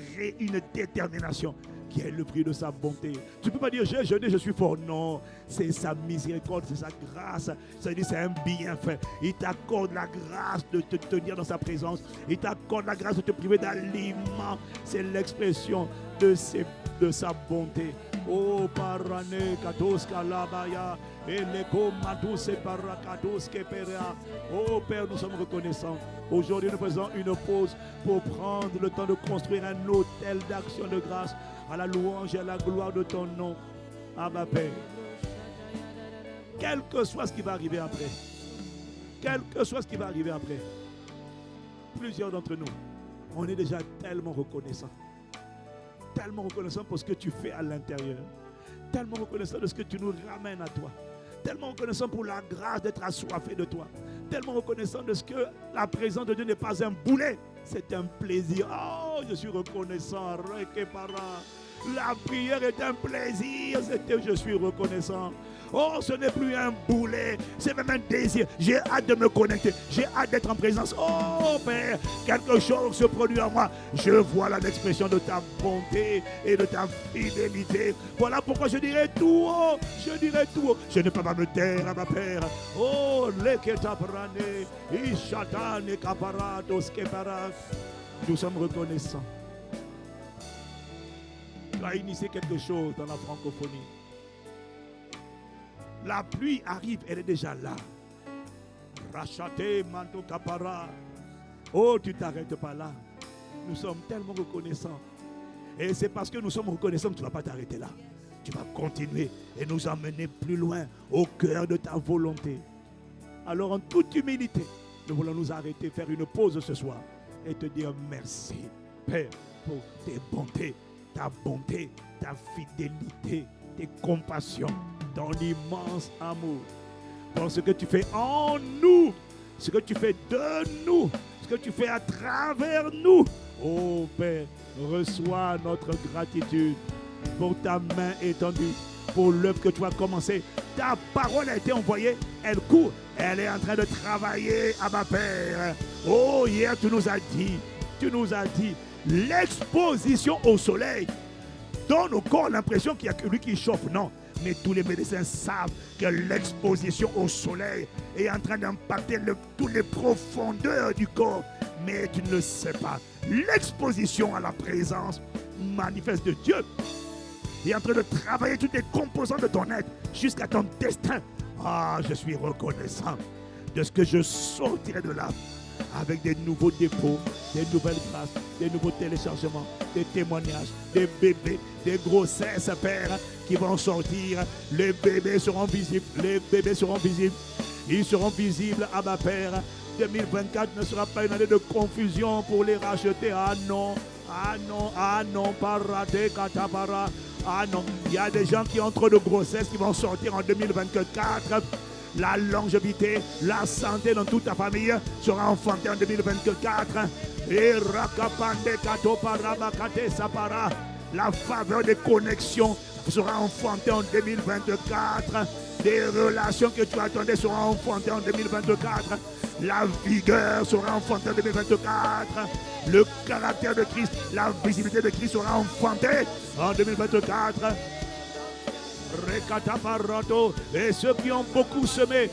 détermination qui est le fruit de sa bonté. Tu ne peux pas dire j'ai jeûné, je suis fort. Non, c'est sa miséricorde, c'est sa grâce. Ça veut dire c'est un bienfait. Il t'accorde la grâce de te tenir dans sa présence. Il t'accorde la grâce de te priver d'aliments. C'est l'expression de sa bonté. Oh, parane katos kalabaya et les komatos et parakatos kepera. Oh Père, nous sommes reconnaissants. Aujourd'hui, nous faisons une pause pour prendre le temps de construire un hôtel d'action de grâce à la louange et à la gloire de ton nom. Ah, ma Père. Quel que soit ce qui va arriver après, quel que soit ce qui va arriver après, plusieurs d'entre nous, on est déjà tellement reconnaissants. Tellement reconnaissant pour ce que tu fais à l'intérieur. Tellement reconnaissant de ce que tu nous ramènes à toi. Tellement reconnaissant pour la grâce d'être assoiffé de toi. Tellement reconnaissant de ce que la présence de Dieu n'est pas un boulet. C'est un plaisir. Oh, je suis reconnaissant. La prière est un plaisir. Je suis reconnaissant. Oh, ce n'est plus un boulet, c'est même un désir. J'ai hâte de me connecter, j'ai hâte d'être en présence. Oh Père, quelque chose se produit en moi. Je vois là l'expression de ta bonté et de ta fidélité. Voilà pourquoi je dirai tout haut, je dirai tout haut. Je ne peux pas me taire à ma Père. Oh, leketabrane, ishatane kaparatos kepara. Nous sommes reconnaissants. Tu as initié quelque chose dans la francophonie. La pluie arrive, elle est déjà là. Rachaté, manto capara. Oh, tu ne t'arrêtes pas là. Nous sommes tellement reconnaissants. Et c'est parce que nous sommes reconnaissants que tu ne vas pas t'arrêter là. Tu vas continuer et nous emmener plus loin au cœur de ta volonté. Alors en toute humilité, nous voulons nous arrêter, faire une pause ce soir et te dire merci, Père, pour tes bontés, ta fidélité, tes compassions, ton immense amour, pour ce que tu fais en nous, ce que tu fais de nous, ce que tu fais à travers nous. Oh Père, reçois notre gratitude pour ta main étendue, pour l'œuvre que tu as commencée. Ta parole a été envoyée, elle court, elle est en train de travailler à ma Père. Oh, hier tu nous as dit, l'exposition au soleil donne au corps l'impression qu'il n'y a que lui qui chauffe. Non, mais tous les médecins savent que l'exposition au soleil est en train d'impacter toutes les profondeurs du corps. Mais tu ne le sais pas. L'exposition à la présence manifeste de Dieu est en train de travailler toutes les composantes de ton être jusqu'à ton destin. Ah, je suis reconnaissant de ce que je sortirai de là avec des nouveaux dépôts, des nouvelles grâces, des nouveaux téléchargements, des témoignages, des bébés, des grossesses, Père, qui vont sortir. Les bébés seront visibles, Ils seront visibles à ma Père. 2024 ne sera pas une année de confusion pour les racheter. Ah non, ah non, ah non, parate katapara. Ah non, il y a des gens qui ont trop de grossesse qui vont sortir en 2024. La longévité, la santé dans toute ta famille sera enfantée en 2024. Et rakapande katoparabakate sapara. La faveur des connexions sera enfantée en 2024. Des relations que tu attendais seront enfantées en 2024. La vigueur sera enfantée en 2024. Le caractère de Christ, la visibilité de Christ sera enfantée en 2024. Et ceux qui ont beaucoup semé,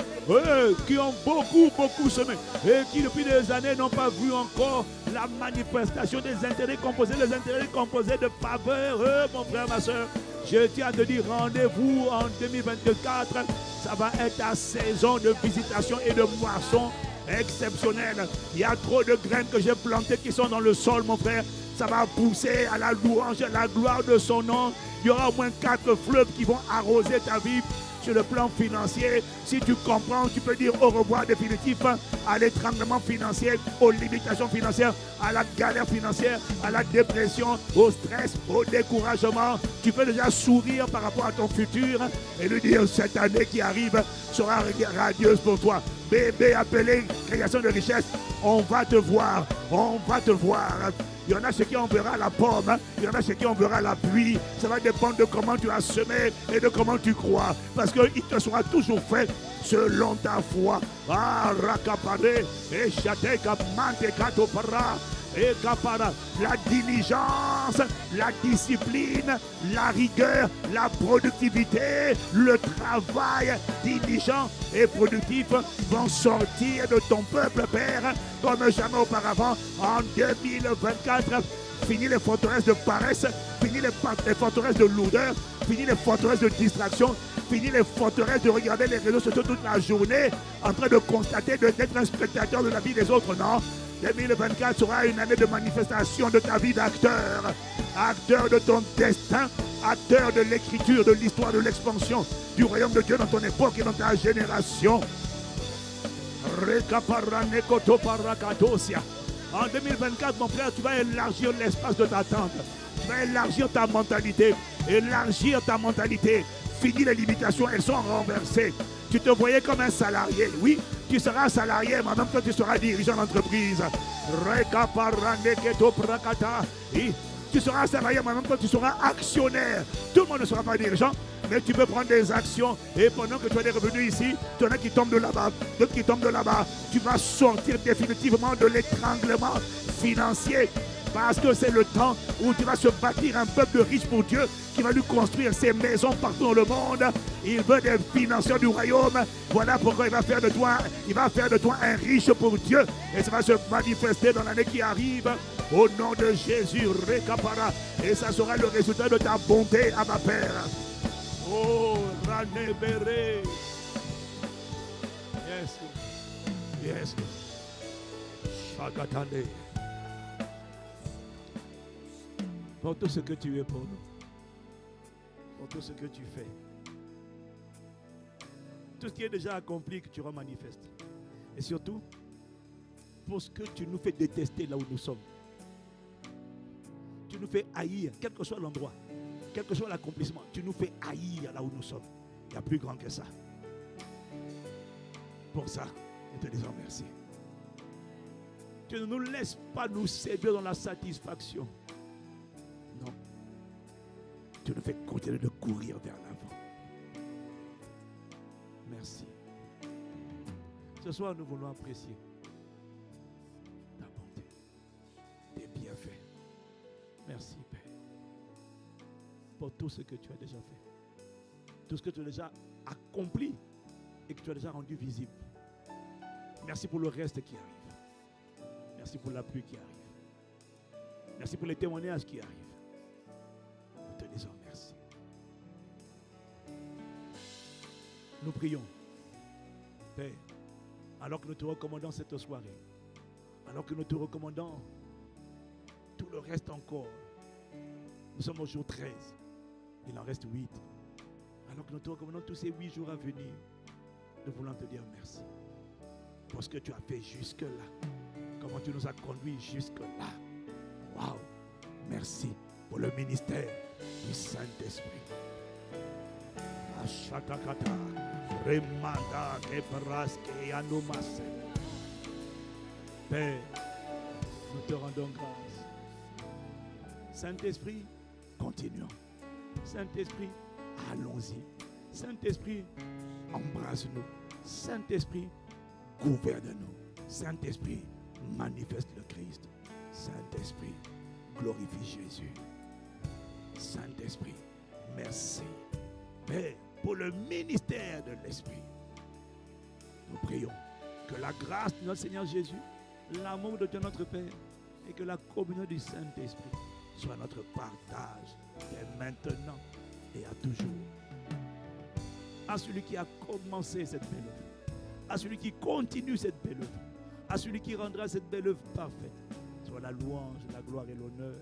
qui ont beaucoup semé, et qui depuis des années n'ont pas vu encore la manifestation des intérêts composés, les intérêts composés de faveur, mon frère, ma soeur, je tiens à te dire, rendez-vous en 2024, ça va être ta saison de visitation et de moisson exceptionnelle. Il y a trop de graines que j'ai plantées qui sont dans le sol, mon frère. Ça va pousser à la louange, à la gloire de son nom. Il y aura au moins 4 fleuves qui vont arroser ta vie sur le plan financier. Si tu comprends, tu peux dire au revoir définitif à l'étranglement financier, aux limitations financières, à la galère financière, à la dépression, au stress, au découragement. Tu peux déjà sourire par rapport à ton futur et lui dire cette année qui arrive sera radieuse pour toi. Bébé appelé création de richesse, on va te voir, on va te voir. Il y en a ceux qui on verra la pomme, il y en a ceux qui on verra la pluie. Ça va dépendre de comment tu as semé et de comment tu crois. Parce qu'il te sera toujours fait selon ta foi. Ah, rakapare, et chate kapmante katopara, et kapara. La diligence, la discipline, la rigueur, la productivité, le travail diligent et productif vont sortir de ton peuple, Père, comme jamais auparavant. En 2024, fini les forteresses de paresse, fini les forteresses de lourdeur, fini les forteresses de distraction, fini les forteresses de regarder les réseaux sociaux toute la journée, en train de constater d'être un spectateur de la vie des autres. Non, 2024 sera une année de manifestation de ta vie d'acteur, acteur de ton destin, acteur de l'écriture, de l'histoire, de l'expansion du royaume de Dieu dans ton époque et dans ta génération. En 2024, mon frère, tu vas élargir l'espace de ta tente. Tu vas élargir ta mentalité. Élargir ta mentalité. Fini les limitations, elles sont renversées. Tu te voyais comme un salarié. Oui, tu seras salarié, mais en même temps, tu seras dirigeant d'entreprise. Tu seras salarié, mais en même temps, tu seras actionnaire. Tout le monde ne sera pas dirigeant, mais tu peux prendre des actions. Et pendant que tu as des revenus ici, tu en as qui tombent de là-bas, d'autres qui tombent de là-bas. Tu vas sortir définitivement de l'étranglement financier. Parce que c'est le temps où tu vas se bâtir un peuple de riches pour Dieu qui va lui construire ses maisons partout dans le monde. Il veut des financiers du royaume. Voilà pourquoi il va faire de toi un riche pour Dieu. Et ça va se manifester dans l'année qui arrive. Au nom de Jésus, Rekapara. Et ça sera le résultat de ta bonté à ma Père. Oh, Ranebere. Yes. Yes. Shagatane. Pour tout ce que tu es pour nous. Pour tout ce que tu fais. Tout ce qui est déjà accompli que tu rends manifeste. Et surtout, pour ce que tu nous fais détester là où nous sommes. Tu nous fais haïr, quel que soit l'endroit, quel que soit l'accomplissement. Tu nous fais haïr là où nous sommes. Il n'y a plus grand que ça. Pour ça, nous te disons merci. Tu ne nous laisses pas nous séduire dans la satisfaction. Non. Tu nous fais continuer de courir vers l'avant. Merci. Ce soir, nous voulons apprécier ta bonté, tes bienfaits. Merci, Père, pour tout ce que tu as déjà fait. Tout ce que tu as déjà accompli et que tu as déjà rendu visible. Merci pour le reste qui arrive. Merci pour la pluie qui arrive. Merci pour les témoignages qui arrivent. Nous te disons merci. Nous prions, Père, alors que nous te recommandons cette soirée, alors que nous te recommandons tout le reste encore. Nous sommes au jour 13. Il en reste 8. Alors que nous te recommandons tous ces 8 jours à venir. nous voulons te dire merci pour ce que tu as fait jusque-là. Comment tu nous as conduits jusque-là. Waouh! Merci pour le ministère du Saint-Esprit. Ashatakata, Remanda, Kebraske, Yanomase. Père, nous te rendons grâce. Saint-Esprit, continuons. Saint-Esprit, allons-y. Saint-Esprit, embrasse-nous. Saint-Esprit, gouverne-nous. Saint-Esprit, manifeste le Christ. Saint-Esprit, glorifie Jésus. Saint-Esprit, merci. Père, pour le ministère de l'Esprit, nous prions que la grâce de notre Seigneur Jésus, l'amour de Dieu notre Père et que la communion du Saint-Esprit soit notre partage dès maintenant et à toujours. À celui qui a commencé cette belle œuvre, à celui qui continue cette belle œuvre, à celui qui rendra cette belle œuvre parfaite, soit la louange, la gloire et l'honneur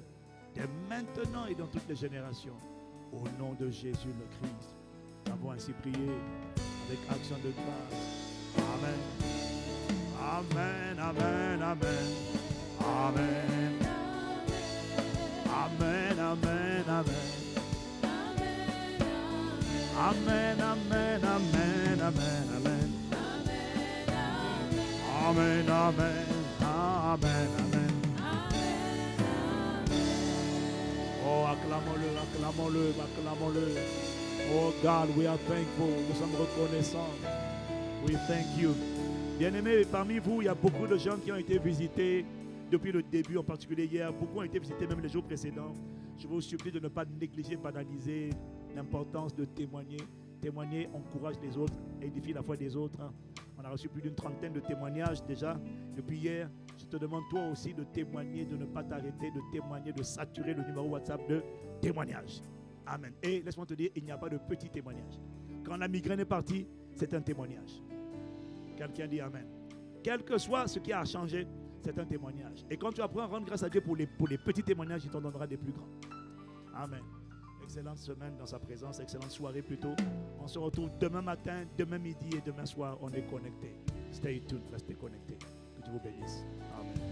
dès maintenant et dans toutes les générations. Au nom de Jésus le Christ, nous avons ainsi prié avec action de grâce. Amen. Amen, amen, amen. Amen. Amen, amen, amen. Amen, amen, amen, amen, amen. Amen, amen, amen, amen. Oh, acclamons-le, acclamons-le, acclamons-le. Oh God, we are thankful. Nous sommes reconnaissants. We thank you. Bien-aimés, parmi vous, il y a beaucoup de gens qui ont été visités depuis le début, en particulier hier. Beaucoup ont été visités même les jours précédents. Je vous supplie de ne pas négliger, banaliser l'importance de témoigner. Témoigner encourage les autres, édifie la foi des autres. On a reçu plus d'une trentaine de témoignages déjà depuis hier. Je te demande toi aussi de témoigner, de ne pas t'arrêter, de témoigner, de saturer le numéro WhatsApp de témoignage. Amen. Et laisse-moi te dire, il n'y a pas de petit témoignage. Quand la migraine est partie, c'est un témoignage. Quelqu'un dit Amen. Quel que soit ce qui a changé, c'est un témoignage. Et quand tu apprends à rendre grâce à Dieu pour les petits témoignages, il t'en donnera des plus grands. Amen. Excellente semaine dans sa présence, excellente soirée plutôt. On se retrouve demain matin, demain midi et demain soir. On est connectés. Stay tuned, restez connectés. Que Dieu vous bénisse. Amen.